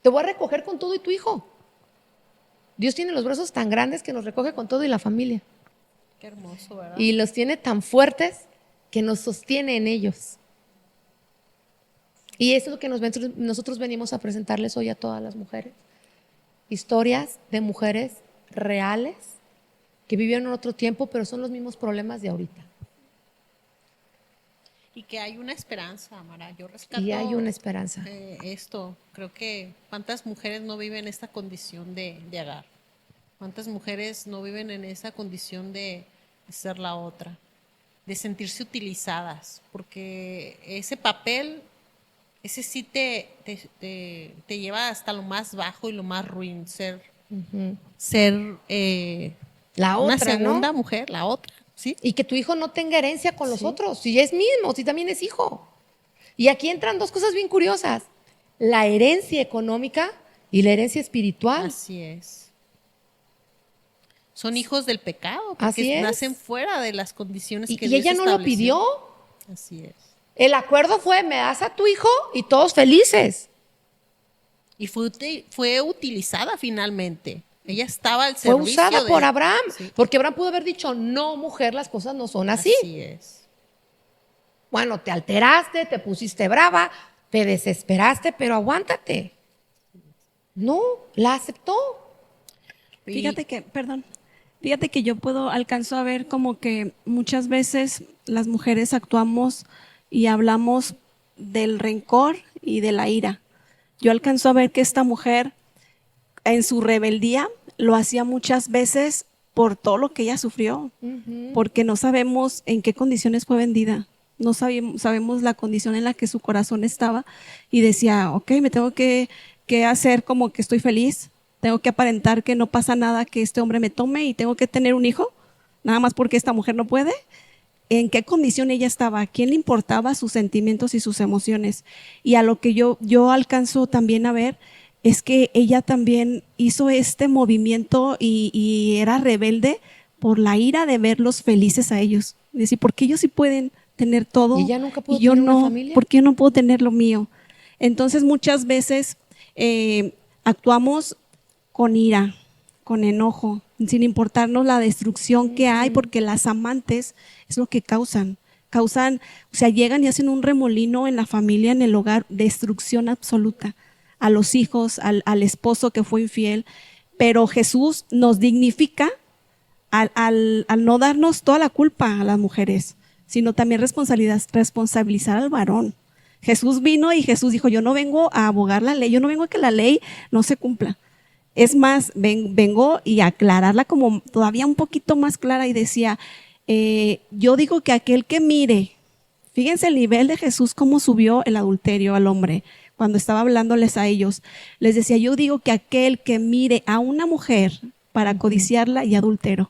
Speaker 1: Te voy a recoger con todo y tu hijo. Dios tiene los brazos tan grandes que nos recoge con todo y la familia.
Speaker 4: Qué hermoso, ¿verdad?
Speaker 1: Y los tiene tan fuertes que nos sostiene en ellos. Y eso es lo que nosotros venimos a presentarles hoy a todas las mujeres. Historias de mujeres reales que vivieron en otro tiempo, pero son los mismos problemas de ahorita.
Speaker 4: Y que hay una esperanza, Mara. Yo rescato
Speaker 1: Y hay una esperanza.
Speaker 4: esto. Creo que cuántas mujeres no viven esta condición de Agar. Cuántas mujeres no viven en esa condición de ser la otra, de sentirse utilizadas, porque ese papel, ese sí te lleva hasta lo más bajo y lo más ruin, ser
Speaker 1: La
Speaker 4: una
Speaker 1: otra,
Speaker 4: segunda
Speaker 1: ¿no?
Speaker 4: mujer, la otra, ¿sí?
Speaker 1: Y que tu hijo no tenga herencia con los
Speaker 4: Sí.
Speaker 1: otros, si es mismo, si también es hijo. Y aquí entran dos cosas bien curiosas: la herencia económica y la herencia espiritual.
Speaker 4: Así es. Son hijos del pecado, porque
Speaker 1: Así es.
Speaker 4: nacen fuera de las condiciones que
Speaker 1: Y
Speaker 4: Dios
Speaker 1: ella no lo
Speaker 4: estableció.
Speaker 1: pidió.
Speaker 4: Así es.
Speaker 1: El acuerdo fue, me das a tu hijo y todos felices.
Speaker 4: Y fue utilizada finalmente. Ella estaba al
Speaker 1: Fue
Speaker 4: servicio
Speaker 1: usada
Speaker 4: de
Speaker 1: por Abraham,
Speaker 4: Sí.
Speaker 1: porque Abraham pudo haber dicho, no, mujer, las cosas no son así.
Speaker 4: Así es.
Speaker 1: Bueno, te alteraste, te pusiste brava, te desesperaste, pero aguántate. No, la aceptó.
Speaker 4: Y-
Speaker 3: Fíjate que yo alcanzo a ver como que muchas veces las mujeres actuamos y hablamos del rencor y de la ira. Yo alcanzo a ver que esta mujer en su rebeldía lo hacía muchas veces por todo lo que ella sufrió, porque no sabemos en qué condiciones fue vendida. No sabemos la condición en la que su corazón estaba y decía, ok, me tengo que hacer como que estoy feliz, tengo que aparentar que no pasa nada que este hombre me tome y tengo que tener un hijo, nada más porque esta mujer no puede. ¿En qué condición ella estaba? ¿A quién le importaba sus sentimientos y sus emociones? Y a lo que yo alcanzo también a ver es que ella también hizo este movimiento y era rebelde por la ira de verlos felices a ellos. Es decir, ¿por qué ellos sí pueden tener todo
Speaker 1: ¿Y ella nunca pudo
Speaker 3: y yo
Speaker 1: tener una
Speaker 3: no?
Speaker 1: familia?
Speaker 3: ¿Por qué yo no puedo tener lo mío? Entonces muchas veces actuamos con ira, con enojo, sin importarnos la destrucción que hay, porque las amantes es lo que causan, o sea, llegan y hacen un remolino en la familia, en el hogar, destrucción absoluta a los hijos, al esposo que fue infiel. Pero Jesús nos dignifica al no darnos toda la culpa a las mujeres, sino también responsabilizar al varón. Jesús vino y Jesús dijo, yo no vengo a abogar la ley, yo no vengo a que la ley no se cumpla. Es más, vengo y a aclararla como todavía un poquito más clara, y decía, yo digo que aquel que mire, fíjense el nivel de Jesús, cómo subió el adulterio al hombre, cuando estaba hablándoles a ellos, les decía, yo digo que aquel que mire a una mujer para codiciarla y adultero.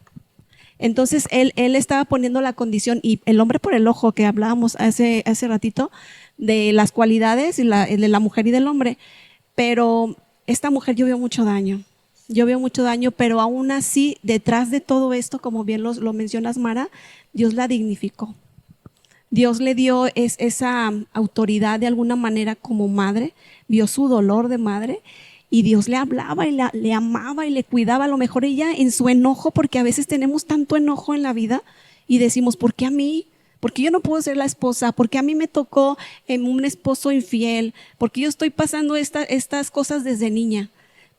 Speaker 3: Entonces él estaba poniendo la condición, y el hombre por el ojo que hablábamos hace ratito, de las cualidades de la mujer y del hombre, pero esta mujer yo veo mucho daño, pero aún así, detrás de todo esto, como bien lo mencionas, Mara, Dios la dignificó. Dios le dio esa autoridad de alguna manera como madre, vio su dolor de madre, y Dios le hablaba y le amaba y le cuidaba. A lo mejor ella en su enojo, porque a veces tenemos tanto enojo en la vida y decimos, ¿por qué a mí? ¿Por qué yo no puedo ser la esposa? ¿Por qué a mí me tocó un esposo infiel? ¿Por qué yo estoy pasando estas cosas desde niña?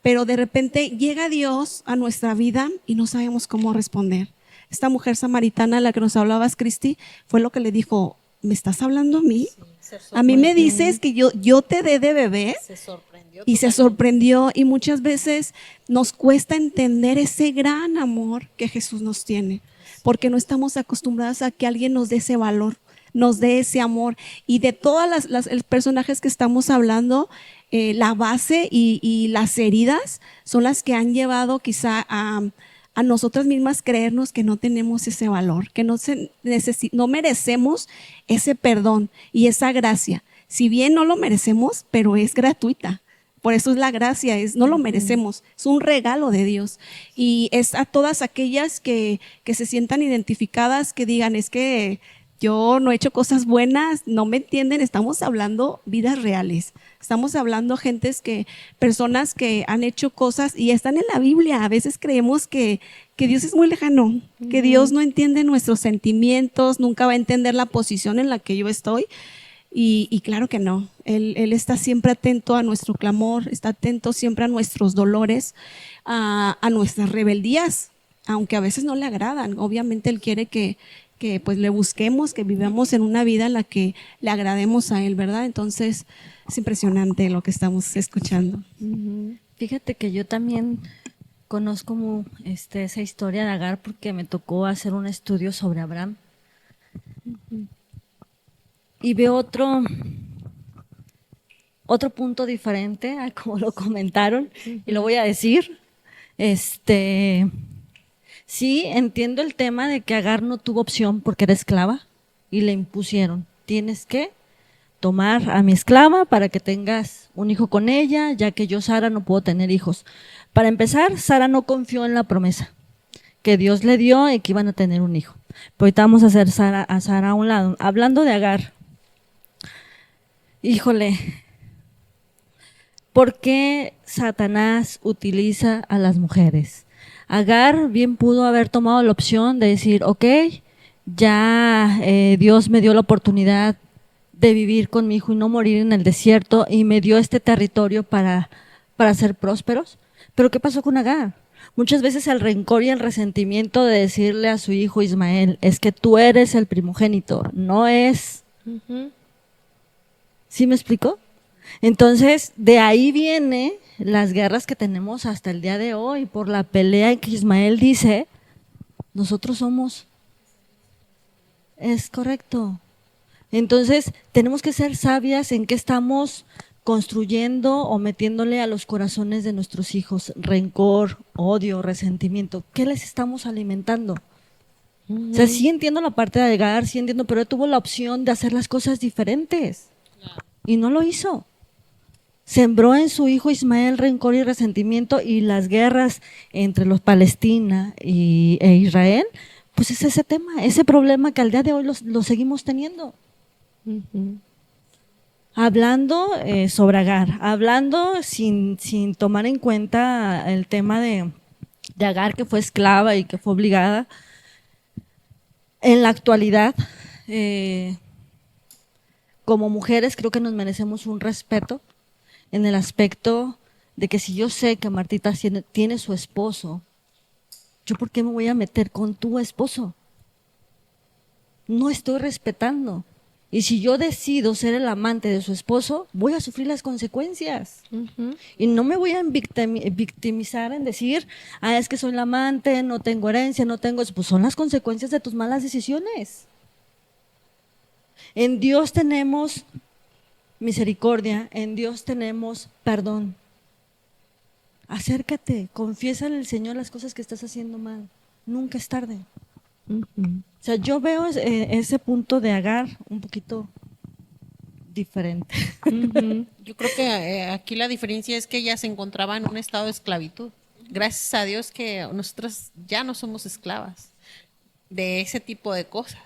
Speaker 3: Pero de repente llega Dios a nuestra vida y no sabemos cómo responder. Esta mujer samaritana a la que nos hablabas, Cristi, fue lo que le dijo, ¿me estás hablando a mí?
Speaker 4: Se
Speaker 3: A mí me
Speaker 4: sorprendió.
Speaker 3: dices que yo te dé de beber.
Speaker 4: Se sorprendió.
Speaker 3: Y se sorprendió, y muchas veces nos cuesta entender ese gran amor que Jesús nos tiene, porque no estamos acostumbradas a que alguien nos dé ese valor, nos dé ese amor. Y de todas las personajes que estamos hablando, la base y las heridas son las que han llevado quizá a nosotras mismas creernos que no tenemos ese valor, que no merecemos ese perdón y esa gracia. Si bien no lo merecemos, pero es gratuita. Por eso es la gracia, no lo merecemos, es un regalo de Dios. Y es a todas aquellas que se sientan identificadas, que digan, es que yo no he hecho cosas buenas, no me entienden, estamos hablando vidas reales. Estamos hablando personas que han hecho cosas y están en la Biblia. A veces creemos que Dios es muy lejano, que Dios no entiende nuestros sentimientos, nunca va a entender la posición en la que yo estoy. Y claro que no, él está siempre atento a nuestro clamor, está atento siempre a nuestros dolores, a nuestras rebeldías, aunque a veces no le agradan. Obviamente Él quiere que pues le busquemos, que vivamos en una vida en la que le agrademos a Él, ¿verdad? Entonces es impresionante lo que estamos escuchando.
Speaker 2: Fíjate que yo también conozco esa historia de Agar porque me tocó hacer un estudio sobre Abraham. Y veo otro punto diferente a como lo comentaron, y lo voy a decir. Sí, entiendo el tema de que Agar no tuvo opción porque era esclava y le impusieron, tienes que tomar a mi esclava para que tengas un hijo con ella, ya que yo, Sara, no puedo tener hijos. Para empezar, Sara no confió en la promesa que Dios le dio y que iban a tener un hijo. Pero ahorita vamos a hacer a Sara a un lado. Hablando de Agar, híjole, ¿por qué Satanás utiliza a las mujeres? Agar bien pudo haber tomado la opción de decir, ok, ya Dios me dio la oportunidad de vivir con mi hijo y no morir en el desierto y me dio este territorio para ser prósperos. Pero ¿qué pasó con Agar? Muchas veces el rencor y el resentimiento de decirle a su hijo Ismael, es que tú eres el primogénito, no es... ¿Sí me explico? Entonces, de ahí viene las guerras que tenemos hasta el día de hoy, por la pelea en que Ismael dice, nosotros somos... Es correcto. Entonces, tenemos que ser sabias en qué estamos construyendo o metiéndole a los corazones de nuestros hijos rencor, odio, resentimiento. ¿Qué les estamos alimentando? O sea, sí entiendo la parte de Agar, sí entiendo, pero él tuvo la opción de hacer las cosas diferentes y no lo hizo. Sembró en su hijo Ismael rencor y resentimiento, y las guerras entre los Palestina e Israel, pues es ese tema, ese problema que al día de hoy lo seguimos teniendo. Hablando sobre Agar, hablando sin tomar en cuenta el tema de Agar, que fue esclava y que fue obligada. En la actualidad, como mujeres creo que nos merecemos un respeto en el aspecto de que si yo sé que Martita tiene su esposo, ¿yo por qué me voy a meter con tu esposo? No estoy respetando. Y si yo decido ser el amante de su esposo, voy a sufrir las consecuencias. Y no me voy a victimizar en decir, es que soy la amante, no tengo herencia, no tengo... Pues son las consecuencias de tus malas decisiones. En Dios tenemos misericordia, en Dios tenemos perdón. Acércate, confiésale al Señor las cosas que estás haciendo mal. Nunca es tarde. O sea, yo veo ese punto de Agar un poquito diferente.
Speaker 4: Yo creo que aquí la diferencia es que ella se encontraba en un estado de esclavitud. Gracias a Dios que nosotras ya no somos esclavas de ese tipo de cosas.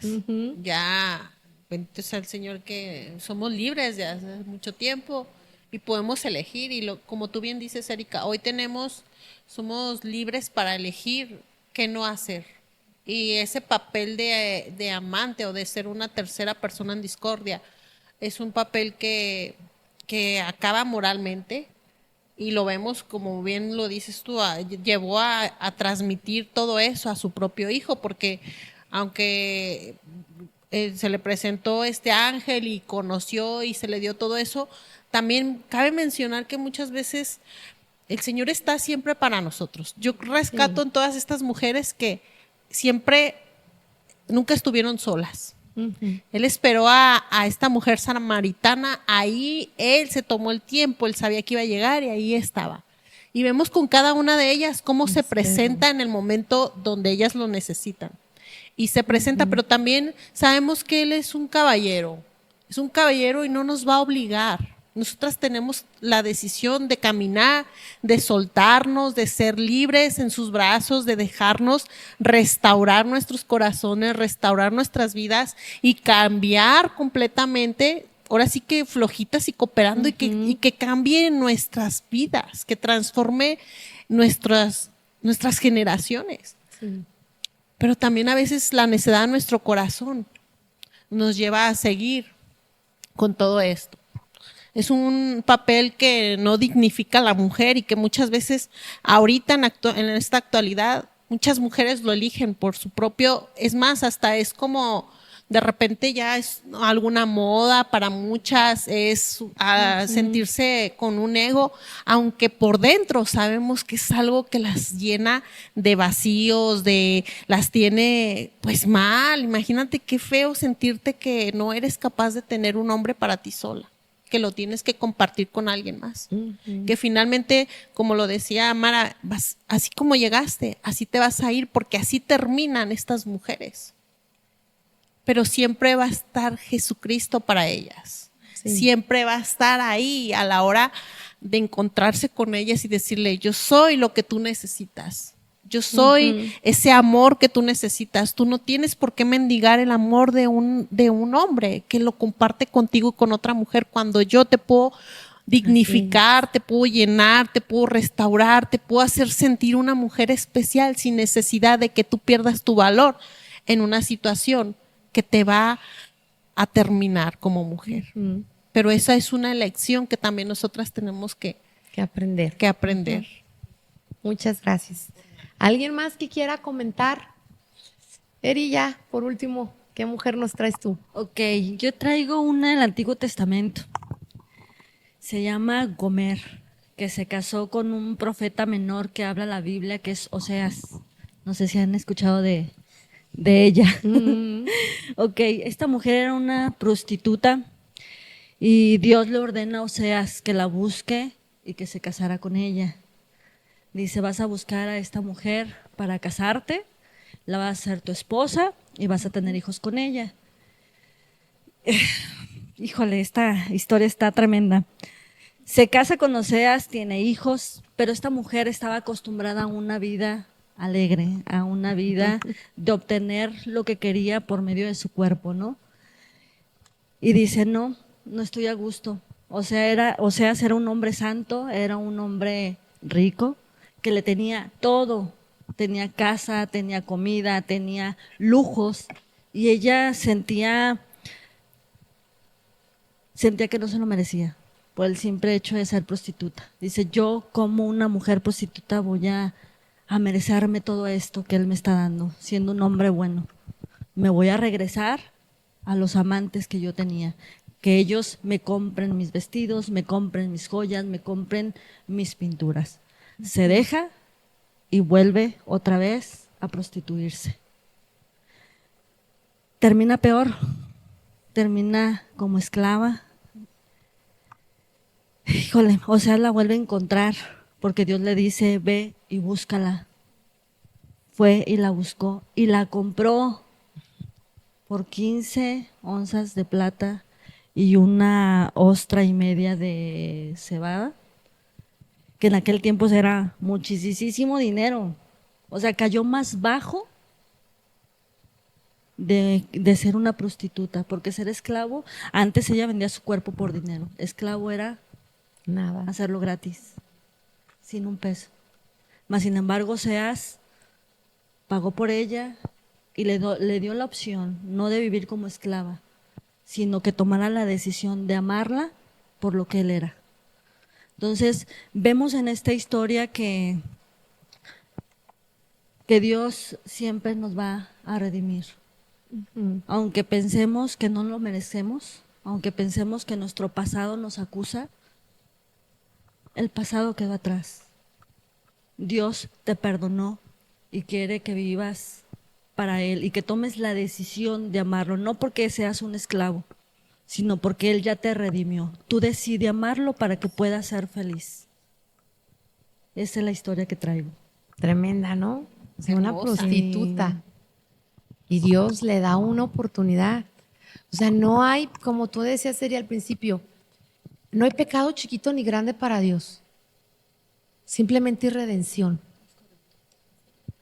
Speaker 4: Ya, bendito sea el Señor, que somos libres de hace mucho tiempo y podemos elegir. Y como tú bien dices, Erika, hoy somos libres para elegir qué no hacer. Y ese papel de amante o de ser una tercera persona en discordia es un papel que acaba moralmente, y lo vemos, como bien lo dices tú, llevó a transmitir todo eso a su propio hijo, porque aunque se le presentó este ángel y conoció y se le dio todo eso, también cabe mencionar que muchas veces el Señor está siempre para nosotros. Yo rescato en todas estas mujeres que siempre, nunca estuvieron solas. Él esperó a esta mujer samaritana, ahí él se tomó el tiempo, él sabía que iba a llegar y ahí estaba. Y vemos con cada una de ellas cómo se presenta en el momento donde ellas lo necesitan. Y se presenta, pero también sabemos que él es un caballero y no nos va a obligar. Nosotras tenemos la decisión de caminar, de soltarnos, de ser libres en sus brazos, de dejarnos restaurar nuestros corazones, restaurar nuestras vidas y cambiar completamente, ahora sí que flojitas y cooperando, y que cambie nuestras vidas, que transforme nuestras generaciones. Sí. Pero también a veces la necedad de nuestro corazón nos lleva a seguir con todo esto. Es un papel que no dignifica a la mujer y que muchas veces ahorita en esta actualidad muchas mujeres lo eligen por su propio, es más, hasta es como de repente ya es alguna moda para muchas, es sentirse con un ego, aunque por dentro sabemos que es algo que las llena de vacíos, las tiene pues mal. Imagínate qué feo sentirte que no eres capaz de tener un hombre para ti sola, que lo tienes que compartir con alguien más. Que finalmente, como lo decía Mara, así como llegaste, así te vas a ir, porque así terminan estas mujeres. Pero siempre va a estar Jesucristo para ellas. Sí. Siempre va a estar ahí a la hora de encontrarse con ellas y decirle, yo soy lo que tú necesitas. Yo soy ese amor que tú necesitas. Tú no tienes por qué mendigar el amor de un hombre que lo comparte contigo y con otra mujer, cuando yo te puedo dignificar, te puedo llenar, te puedo restaurar, te puedo hacer sentir una mujer especial sin necesidad de que tú pierdas tu valor en una situación que te va a terminar como mujer. Pero esa es una elección que también nosotras tenemos que aprender.
Speaker 1: Muchas gracias. ¿Alguien más que quiera comentar? Eri, ya, por último, ¿qué mujer nos traes tú?
Speaker 2: Ok, yo traigo una del Antiguo Testamento. Se llama Gomer, que se casó con un profeta menor que habla la Biblia, que es Oseas. No sé si han escuchado de ella. Ok, esta mujer era una prostituta y Dios le ordena a Oseas que la busque y que se casara con ella. Dice, vas a buscar a esta mujer para casarte, la vas a ser tu esposa y vas a tener hijos con ella. Híjole, esta historia está tremenda. Se casa con Oseas, tiene hijos, pero esta mujer estaba acostumbrada a una vida alegre, a una vida de obtener lo que quería por medio de su cuerpo, ¿no? Y dice, no estoy a gusto. Oseas era un hombre santo, era un hombre rico, que le tenía todo, tenía casa, tenía comida, tenía lujos, y ella sentía que no se lo merecía por el simple hecho de ser prostituta. Dice, yo como una mujer prostituta voy a merecerme todo esto que él me está dando, siendo un hombre bueno. Me voy a regresar a los amantes que yo tenía, que ellos me compren mis vestidos, me compren mis joyas, me compren mis pinturas. Se deja y vuelve otra vez a prostituirse. Termina peor, termina como esclava. Híjole, Oseas la vuelve a encontrar porque Dios le dice, ve y búscala. Fue y la buscó y la compró por 15 onzas de plata y una ostra y media de cebada, que en aquel tiempo era muchísimo dinero. O sea, cayó más bajo de ser una prostituta, porque ser esclavo, antes ella vendía su cuerpo por dinero. Esclavo era
Speaker 1: nada,
Speaker 2: hacerlo gratis, sin un peso. Mas sin embargo, Oseas pagó por ella y le dio la opción no de vivir como esclava, sino que tomara la decisión de amarla por lo que él era. Entonces, vemos en esta historia que Dios siempre nos va a redimir. Aunque pensemos que no lo merecemos, aunque pensemos que nuestro pasado nos acusa, el pasado quedó atrás. Dios te perdonó y quiere que vivas para Él y que tomes la decisión de amarlo, no porque seas un esclavo, sino porque Él ya te redimió. Tú decides amarlo para que puedas ser feliz. Esa es la historia que traigo.
Speaker 1: Tremenda, ¿no? O sea, una
Speaker 4: Hermosa.
Speaker 1: prostituta. Y Dios le da una oportunidad. O sea, no hay, como tú decías, Seri, al principio, no hay pecado chiquito ni grande para Dios. Simplemente hay redención.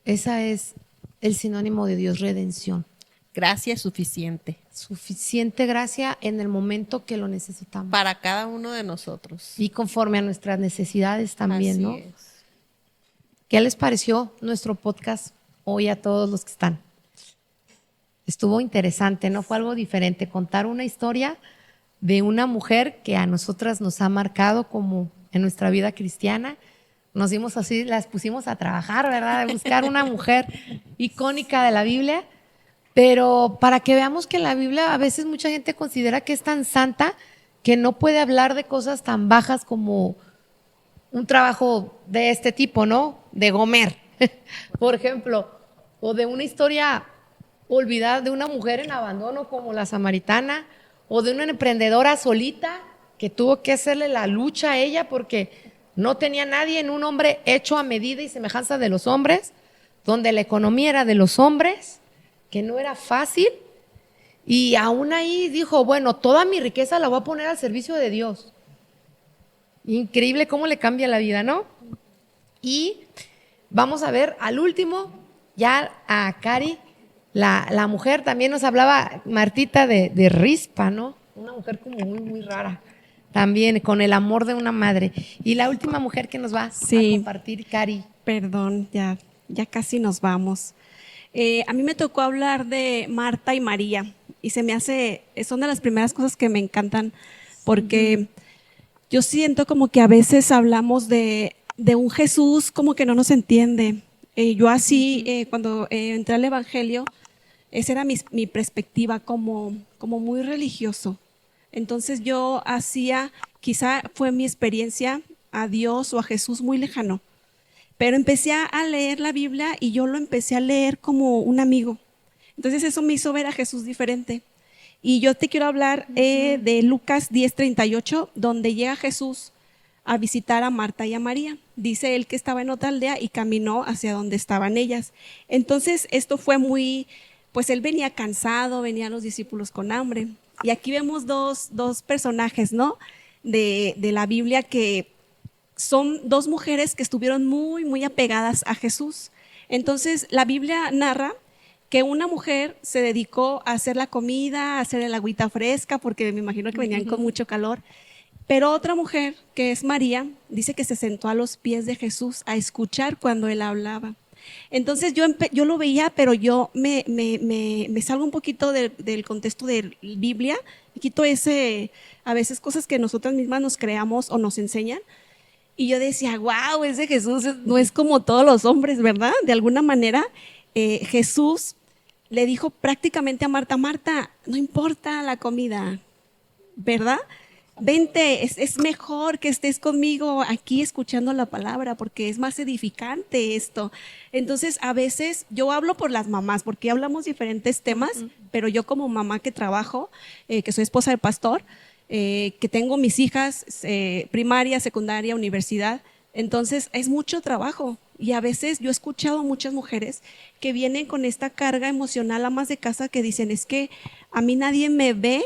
Speaker 1: Esa es el sinónimo de Dios, redención.
Speaker 4: Gracia es suficiente
Speaker 1: Suficiente gracia en el momento que lo necesitamos.
Speaker 4: para cada uno de nosotros.
Speaker 1: Y conforme a nuestras necesidades también,
Speaker 4: Así
Speaker 1: ¿no?
Speaker 4: es.
Speaker 1: ¿Qué les pareció nuestro podcast hoy a todos los que están? Estuvo interesante, ¿no? Fue algo diferente, contar una historia de una mujer que a nosotras nos ha marcado como en nuestra vida cristiana. Nos dimos así, las pusimos a trabajar, ¿verdad? De buscar una mujer icónica de la Biblia, pero para que veamos que la Biblia a veces mucha gente considera que es tan santa que no puede hablar de cosas tan bajas como un trabajo de este tipo, ¿no? De Gomer, por ejemplo, o de una historia olvidada de una mujer en abandono como la samaritana, o de una emprendedora solita que tuvo que hacerle la lucha a ella porque no tenía nadie, en un hombre hecho a medida y semejanza de los hombres, donde la economía era de los hombres, que no era fácil, y aún ahí dijo, bueno, toda mi riqueza la voy a poner al servicio de Dios. Increíble cómo le cambia la vida, ¿no? Y vamos a ver al último, ya a Cari, la mujer, también nos hablaba Martita de Rispa, ¿no? Una mujer como muy, muy rara, también con el amor de una madre. Y la última mujer que nos va a compartir, Cari.
Speaker 3: Perdón, ya casi nos vamos. A mí me tocó hablar de Marta y María y se me hace, son de las primeras cosas que me encantan porque yo siento como que a veces hablamos de un Jesús como que no nos entiende. Yo así, cuando entré al Evangelio, esa era mi perspectiva como muy religioso. Entonces yo hacía, quizá fue mi experiencia a Dios o a Jesús muy lejano. Pero empecé a leer la Biblia y yo lo empecé a leer como un amigo. Entonces eso me hizo ver a Jesús diferente. Y yo te quiero hablar de Lucas 10:38, donde llega Jesús a visitar a Marta y a María. Dice él que estaba en otra aldea y caminó hacia donde estaban ellas. Entonces esto fue muy, pues él venía cansado, venían los discípulos con hambre. Y aquí vemos dos personajes, ¿no? De la Biblia que son dos mujeres que estuvieron muy, muy apegadas a Jesús. Entonces, la Biblia narra que una mujer se dedicó a hacer la comida, a hacer el agüita fresca, porque me imagino que venían con mucho calor. Pero otra mujer, que es María, dice que se sentó a los pies de Jesús a escuchar cuando él hablaba. Entonces, yo lo veía, pero yo me salgo un poquito del contexto de Biblia, y quito a veces cosas que nosotras mismas nos creamos o nos enseñan. Y yo decía, wow, ese Jesús no es como todos los hombres, ¿verdad? De alguna manera, Jesús le dijo prácticamente a Marta, Marta, no importa la comida, ¿verdad? Vente, es mejor que estés conmigo aquí escuchando la palabra porque es más edificante esto. Entonces, a veces yo hablo por las mamás porque hablamos diferentes temas, pero yo como mamá que trabajo, que soy esposa de pastor, que tengo mis hijas primaria, secundaria, universidad, entonces es mucho trabajo y a veces yo he escuchado a muchas mujeres que vienen con esta carga emocional, amas de casa, que dicen es que a mí nadie me ve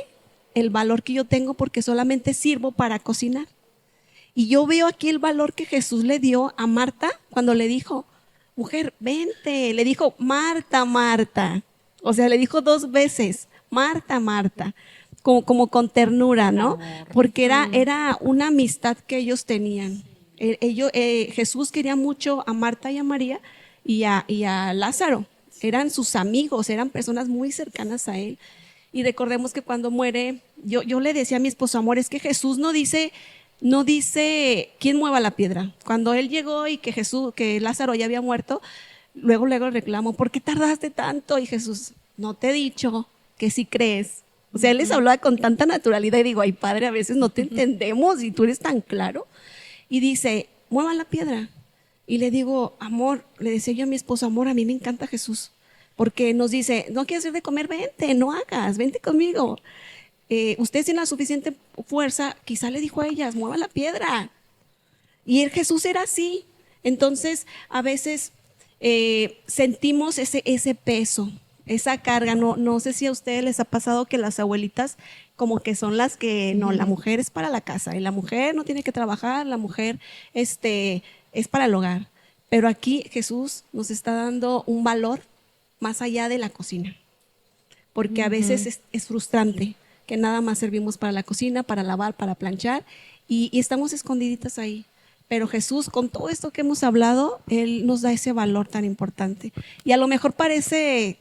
Speaker 3: el valor que yo tengo porque solamente sirvo para cocinar. Y yo veo aquí el valor que Jesús le dio a Marta cuando le dijo, mujer, vente, le dijo Marta, Marta, o sea, le dijo 2 veces, Marta, Marta. Como con ternura, ¿no? Porque era una amistad que ellos tenían. Jesús quería mucho a Marta y a María y a Lázaro. Eran sus amigos, eran personas muy cercanas a él. Y recordemos que cuando muere, yo le decía a mi esposo, amor, es que Jesús no dice quién mueva la piedra. Cuando él llegó y que Lázaro ya había muerto, luego reclamó, ¿por qué tardaste tanto? Y Jesús, ¿no te he dicho que si crees? O sea, él les hablaba con tanta naturalidad y digo, ay Padre, a veces no te entendemos y tú eres tan claro. Y dice, mueva la piedra. Y le digo, amor, le decía yo a mi esposo, amor, a mí me encanta Jesús. Porque nos dice, no quieres hacer de comer, vente, no hagas, vente conmigo. Usted sin la suficiente fuerza, quizá le dijo a ellas, mueva la piedra. Y el Jesús era así. Entonces, a veces sentimos ese peso, esa carga. No sé si a ustedes les ha pasado que las abuelitas como que son las que, no, la mujer es para la casa y la mujer no tiene que trabajar, la mujer es para el hogar. Pero aquí Jesús nos está dando un valor más allá de la cocina, porque a veces es frustrante que nada más servimos para la cocina, para lavar, para planchar y estamos escondiditas ahí. Pero Jesús, con todo esto que hemos hablado, Él nos da ese valor tan importante. Y a lo mejor parece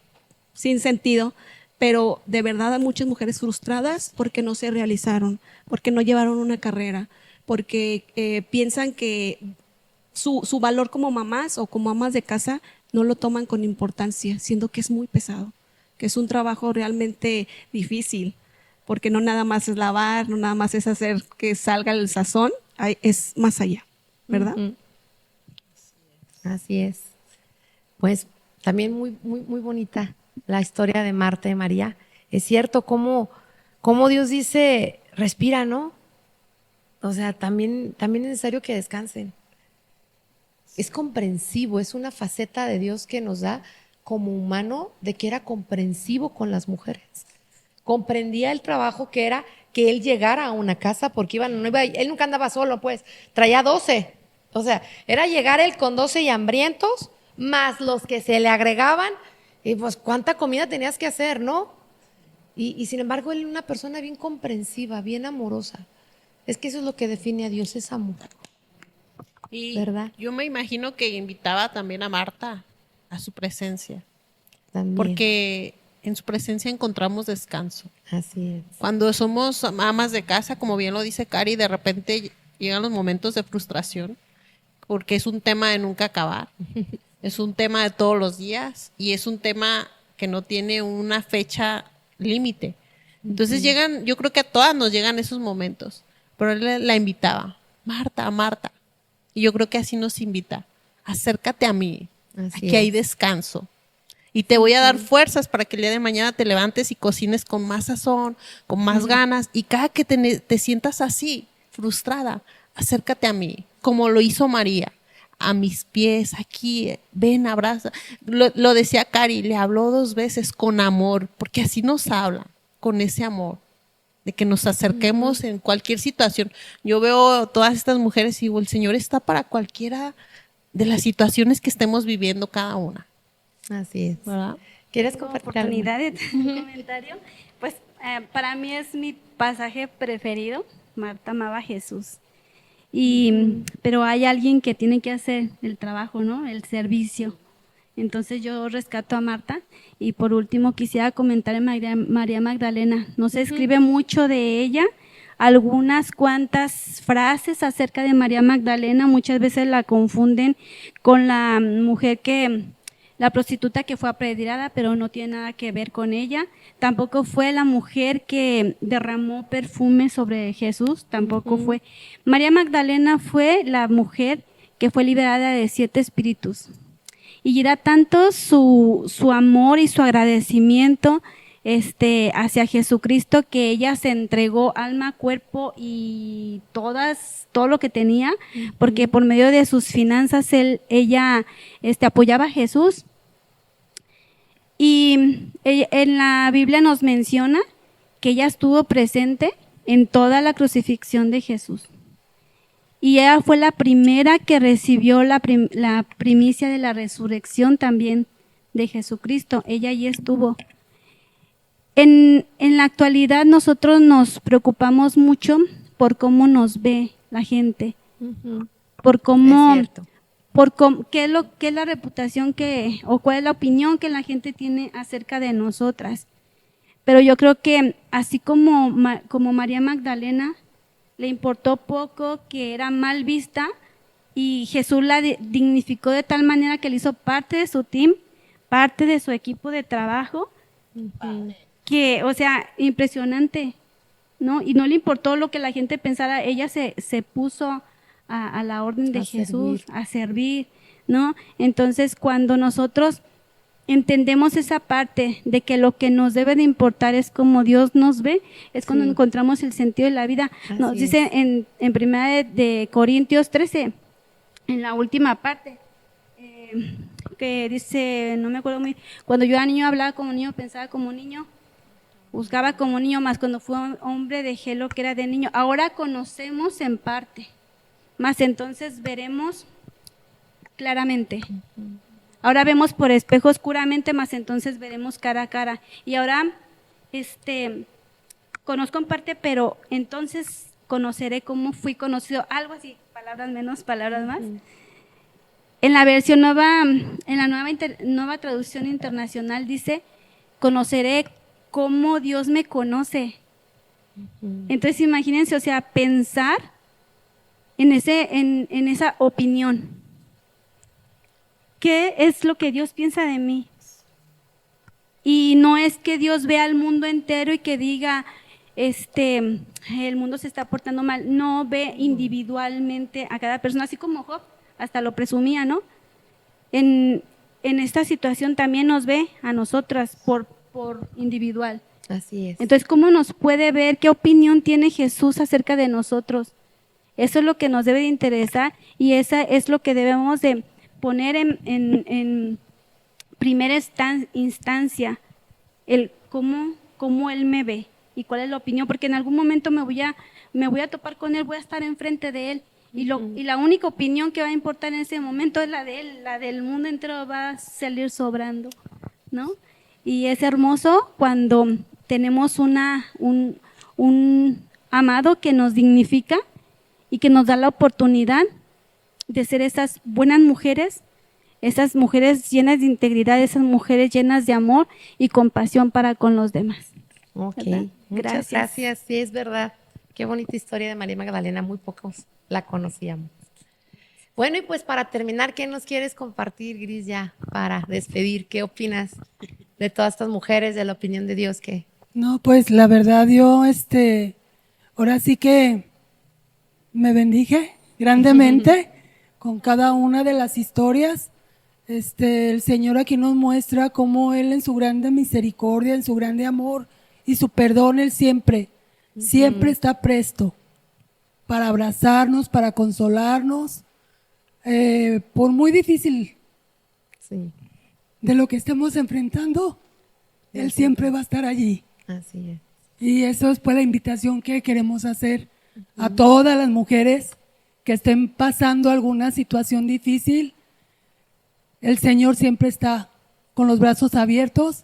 Speaker 3: sin sentido, pero de verdad hay muchas mujeres frustradas porque no se realizaron, porque no llevaron una carrera, porque piensan que su valor como mamás o como amas de casa no lo toman con importancia, siendo que es muy pesado, que es un trabajo realmente difícil, porque no nada más es lavar, no nada más es hacer que salga el sazón, es más allá, ¿verdad?
Speaker 1: Así es. Pues también muy, muy, muy bonita la historia de Marta y María. Es cierto cómo Dios dice, respira, ¿no? O sea, también es necesario que descansen. Es comprensivo, es una faceta de Dios que nos da como humano, de que era comprensivo con las mujeres. Comprendía el trabajo que era que él llegara a una casa, porque él nunca andaba solo, pues, traía 12. O sea, era llegar él con 12 y hambrientos, más los que se le agregaban, y pues cuánta comida tenías que hacer, ¿no? Y sin embargo, él era una persona bien comprensiva, bien amorosa. Es que eso es lo que define a Dios, es amor.
Speaker 4: Y
Speaker 1: ¿verdad?
Speaker 4: yo me imagino que invitaba también a Marta a su presencia,
Speaker 1: También.
Speaker 4: porque en su presencia encontramos descanso.
Speaker 1: Así es.
Speaker 4: Cuando somos amas de casa, como bien lo dice Cari, de repente llegan los momentos de frustración, porque es un tema de nunca acabar, es un tema de todos los días y es un tema que no tiene una fecha límite. Entonces llegan, yo creo que a todas nos llegan esos momentos, pero él la invitaba, Marta, Marta. Y yo creo que así nos invita, acércate a mí, aquí hay descanso. Y te voy a dar fuerzas para que el día de mañana te levantes y cocines con más sazón, con más ganas. Y cada que te sientas así, frustrada, acércate a mí, como lo hizo María, a mis pies, aquí, ven, abraza. Lo decía Cari, le habló 2 veces con amor, porque así nos habla, con ese amor, de que nos acerquemos en cualquier situación. Yo veo todas estas mujeres y digo, el Señor está para cualquiera de las situaciones que estemos viviendo cada una.
Speaker 1: Así es.
Speaker 4: ¿Verdad?
Speaker 1: ¿Quieres
Speaker 5: Tengo
Speaker 1: compartir algo?
Speaker 5: oportunidad de tener un comentario. Pues para mí es mi pasaje preferido. Marta amaba a Jesús. Pero hay alguien que tiene que hacer el trabajo, ¿no? El servicio. Entonces yo rescato a Marta. Y por último quisiera comentar en María Magdalena. No se escribe mucho de ella. Algunas cuantas frases acerca de María Magdalena muchas veces la confunden con la mujer la prostituta que fue apedreada, pero no tiene nada que ver con ella. Tampoco fue la mujer que derramó perfume sobre Jesús, tampoco fue. María Magdalena fue la mujer que fue liberada de 7 espíritus. Y era tanto su amor y su agradecimiento hacia Jesucristo que ella se entregó alma, cuerpo y todo lo que tenía, porque por medio de sus finanzas ella apoyaba a Jesús. Y en la Biblia nos menciona que ella estuvo presente en toda la crucifixión de Jesús. Y ella fue la primera que recibió la primicia de la resurrección también de Jesucristo. Ella allí estuvo. En la actualidad nosotros nos preocupamos mucho por cómo nos ve la gente, por cómo, qué es la reputación o cuál es la opinión que la gente tiene acerca de nosotras. Pero yo creo que así como María Magdalena le importó poco que era mal vista y Jesús la dignificó de tal manera que le hizo parte de su team, parte de su equipo de trabajo. que, o sea, impresionante, ¿no? Y no le importó lo que la gente pensara, ella se puso a la orden de
Speaker 1: A
Speaker 5: Jesús,
Speaker 1: servir.
Speaker 5: a servir, ¿no? Entonces, cuando nosotros entendemos esa parte de que lo que nos debe de importar es como Dios nos ve, es cuando
Speaker 1: Sí.
Speaker 5: encontramos el sentido de la vida. Nos
Speaker 1: Así
Speaker 5: dice
Speaker 1: es.
Speaker 5: en primera de Corintios 13, en la última parte, que dice, no me acuerdo muy, cuando yo era niño hablaba como niño, pensaba como niño, juzgaba como niño, más cuando fue hombre dejé lo que era de niño. Ahora conocemos en parte, más entonces veremos claramente. Ahora vemos por espejo oscuramente, más entonces veremos cara a cara. Y ahora, conozco en parte, pero entonces conoceré cómo fui conocido. Algo así, palabras menos, palabras más. En la versión nueva, en la nueva traducción internacional dice, conoceré cómo Dios me conoce. Entonces imagínense, o sea, pensar en esa opinión. ¿Qué es lo que Dios piensa de mí? Y no es que Dios vea al mundo entero y que diga, el mundo se está portando mal. No, ve individualmente a cada persona, así como Job, hasta lo presumía, ¿no? En esta situación también nos ve a nosotras por individual.
Speaker 1: Así es.
Speaker 5: Entonces, ¿cómo nos puede ver? ¿Qué opinión tiene Jesús acerca de nosotros? Eso es lo que nos debe de interesar y esa es lo que debemos de poner en primera instancia, el cómo Él me ve y cuál es la opinión, porque en algún momento me voy a topar con Él, voy a estar enfrente de Él y la única opinión que va a importar en ese momento es la de Él, la del mundo entero va a salir sobrando, ¿no? Y es hermoso cuando tenemos un amado que nos dignifica y que nos da la oportunidad de ser esas buenas mujeres, esas mujeres llenas de integridad, esas mujeres llenas de amor y compasión para con los demás.
Speaker 1: Ok,
Speaker 5: ¿Verdad?
Speaker 1: muchas
Speaker 5: Gracias.
Speaker 1: gracias. Sí, es verdad. Qué bonita historia de María Magdalena, muy pocos la conocíamos. Bueno, y pues para terminar, ¿qué nos quieres compartir, Gris, ya para despedir? ¿Qué opinas de todas estas mujeres, de la opinión de Dios que...
Speaker 6: No, pues la verdad yo, ahora sí que me bendije grandemente con cada una de las historias. El Señor aquí nos muestra cómo Él en su grande misericordia, en su grande amor y su perdón, Él siempre está presto para abrazarnos, para consolarnos, por muy difícil
Speaker 1: Sí,
Speaker 6: de lo que estemos enfrentando, Él siempre va a estar allí.
Speaker 1: así es.
Speaker 6: Y eso es pues la invitación que queremos hacer a todas las mujeres que estén pasando alguna situación difícil. El Señor siempre está con los brazos abiertos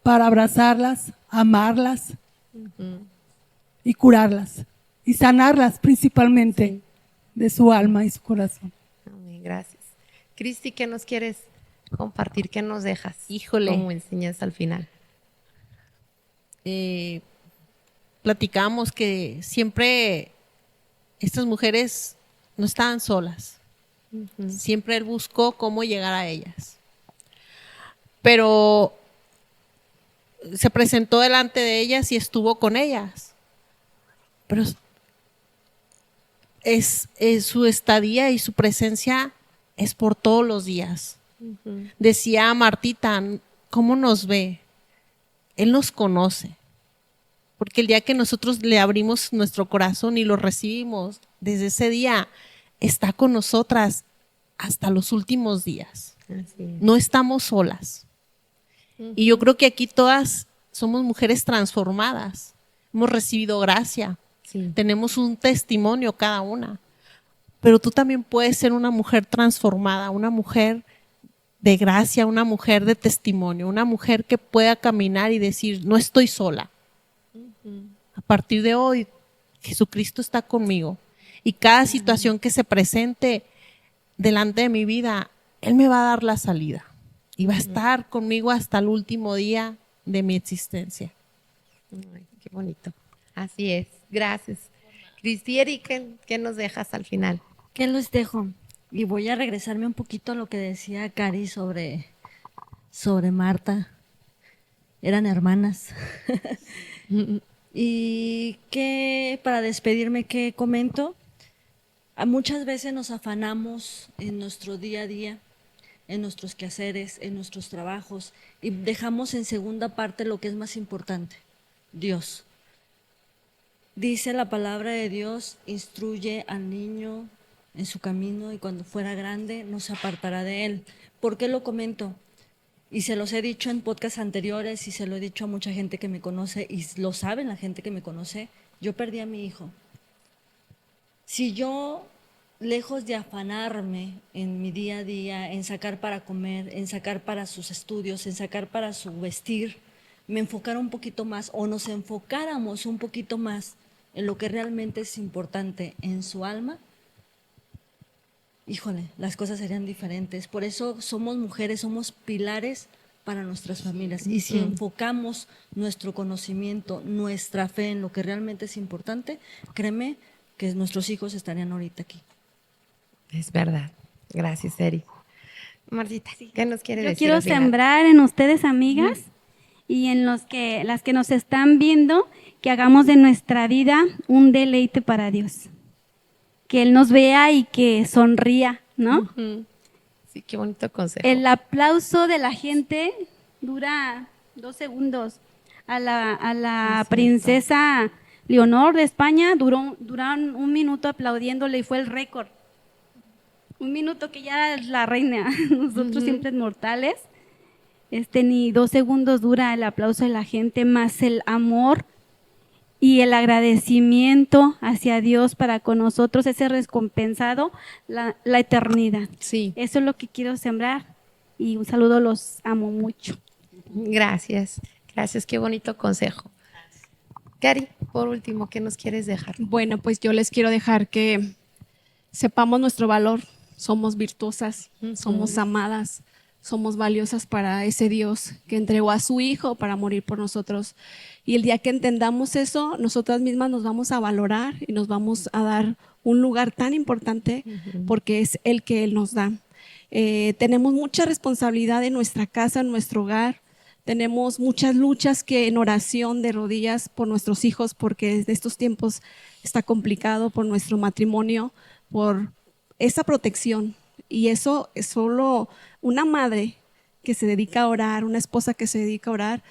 Speaker 6: para abrazarlas, amarlas y curarlas y sanarlas principalmente de su alma y su corazón.
Speaker 1: Amén, gracias. Cristi, ¿qué nos quieres compartir? ¿Qué nos dejas?
Speaker 4: Híjole.
Speaker 1: Como enseñanza al final.
Speaker 4: Platicamos que siempre estas mujeres no estaban solas. Siempre Él buscó cómo llegar a ellas. Pero se presentó delante de ellas y estuvo con ellas. Pero es su estadía y su presencia es por todos los días. Decía Martita, ¿cómo nos ve? Él nos conoce. Porque el día que nosotros le abrimos nuestro corazón y lo recibimos, desde ese día está con nosotras hasta los últimos días.
Speaker 1: Así es.
Speaker 4: No estamos solas. Y yo creo que aquí todas somos mujeres transformadas. Hemos recibido gracia.
Speaker 1: Sí.
Speaker 4: Tenemos un testimonio cada una. Pero tú también puedes ser una mujer transformada, una mujer de gracia, una mujer de testimonio, una mujer que pueda caminar y decir, no estoy sola. A partir de hoy, Jesucristo está conmigo. Y cada situación que se presente delante de mi vida, Él me va a dar la salida. Y va a estar conmigo hasta el último día de mi existencia.
Speaker 1: Ay, qué bonito. Así es. Gracias. Cristi, ¿qué nos dejas al final?
Speaker 2: ¿Qué les dejo? Y voy a regresarme un poquito a lo que decía Cari sobre Marta. eran hermanas. Y que para despedirme, ¿qué comento? Muchas veces nos afanamos en nuestro día a día, en nuestros quehaceres, en nuestros trabajos, y dejamos en segunda parte lo que es más importante, Dios. Dice la palabra de Dios, instruye al niño en su camino y cuando fuera grande no se apartará de él. ¿Por qué lo comento? Y se los he dicho en podcasts anteriores y se lo he dicho a mucha gente que me conoce y lo saben la gente que me conoce, yo perdí a mi hijo. Si yo, lejos de afanarme en mi día a día, en sacar para comer, en sacar para sus estudios, en sacar para su vestir, me enfocara un poquito más o nos enfocáramos un poquito más en lo que realmente es importante en su alma, híjole, las cosas serían diferentes. Por eso somos mujeres, somos pilares para nuestras familias. Y si enfocamos nuestro conocimiento, nuestra fe en lo que realmente es importante, créeme que nuestros hijos estarían ahorita aquí.
Speaker 1: Es verdad. Gracias, Eri. Marcita, ¿qué nos quiere
Speaker 5: Yo
Speaker 1: decir?
Speaker 5: quiero
Speaker 1: al final?
Speaker 5: sembrar en ustedes, amigas, y en las que nos están viendo, que hagamos de nuestra vida un deleite para Dios. Que Él nos vea y que sonría, ¿no?
Speaker 1: Sí, qué bonito consejo.
Speaker 5: El aplauso de la gente dura 2 segundos. A la princesa Leonor de España duraron 1 minuto aplaudiéndole y fue el récord. 1 minuto que ya es la reina. Nosotros siempre mortales. Ni 2 segundos dura el aplauso de la gente, más el amor y el agradecimiento hacia Dios para con nosotros, ese recompensado, la eternidad.
Speaker 1: Sí.
Speaker 5: Eso es lo que quiero sembrar y un saludo, los amo mucho.
Speaker 1: Gracias. Gracias, qué bonito consejo. Cari, por último, ¿qué nos quieres dejar?
Speaker 3: Bueno, pues yo les quiero dejar que sepamos nuestro valor. Somos virtuosas, somos amadas, somos valiosas para ese Dios que entregó a su Hijo para morir por nosotros. Y el día que entendamos eso, nosotras mismas nos vamos a valorar y nos vamos a dar un lugar tan importante porque es el que Él nos da. Tenemos mucha responsabilidad en nuestra casa, en nuestro hogar. Tenemos muchas luchas que en oración de rodillas por nuestros hijos, porque en estos tiempos está complicado, por nuestro matrimonio, por esa protección. Y eso es solo una madre que se dedica a orar, una esposa que se dedica a orar,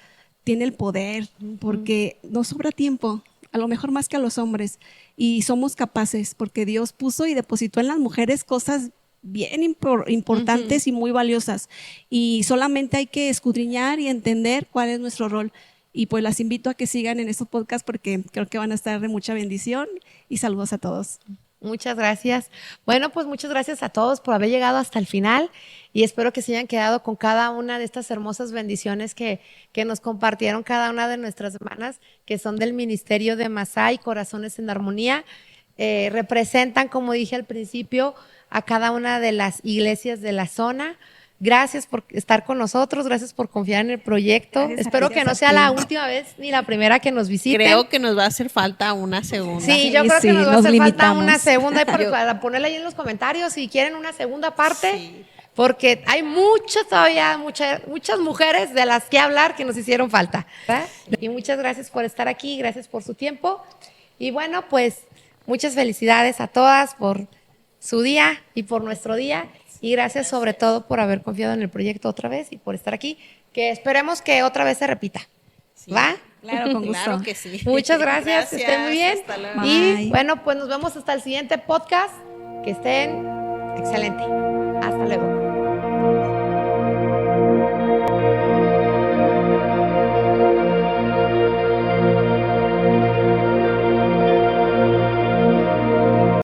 Speaker 3: tiene el poder, porque nos sobra tiempo, a lo mejor más que a los hombres, y somos capaces, porque Dios puso y depositó en las mujeres cosas bien importantes y muy valiosas, y solamente hay que escudriñar y entender cuál es nuestro rol. Y pues las invito a que sigan en estos podcasts porque creo que van a estar de mucha bendición, y saludos a todos.
Speaker 1: Muchas gracias. Bueno, pues muchas gracias a todos por haber llegado hasta el final y espero que se hayan quedado con cada una de estas hermosas bendiciones que nos compartieron cada una de nuestras hermanas que son del Ministerio de Masai, Corazones en Armonía. Representan, como dije al principio, a cada una de las iglesias de la zona. Gracias por estar con nosotros, gracias por confiar en el proyecto.
Speaker 5: Gracias,
Speaker 1: Espero que no sea la última vez ni la primera que nos visiten.
Speaker 4: Creo que nos va a hacer falta una segunda.
Speaker 1: Sí, yo creo que
Speaker 3: sí,
Speaker 1: nos va a
Speaker 3: nos
Speaker 1: hacer falta
Speaker 3: limitamos.
Speaker 1: una segunda y para ponerla ahí en los comentarios si quieren una segunda parte,
Speaker 4: Sí.
Speaker 1: porque hay muchas mujeres de las que hablar que nos hicieron falta, ¿verdad? Y muchas gracias por estar aquí, gracias por su tiempo y bueno, pues muchas felicidades a todas por su día y por nuestro día y gracias sobre todo por haber confiado en el proyecto otra vez y por estar aquí, que esperemos que otra vez se repita, ¿va?
Speaker 3: Claro, con gusto.
Speaker 4: Claro que sí.
Speaker 1: Muchas gracias, que estén muy bien.
Speaker 4: Hasta luego.
Speaker 1: Y
Speaker 3: Bye.
Speaker 1: bueno, pues nos vemos hasta el siguiente podcast. Que estén excelente. Hasta luego.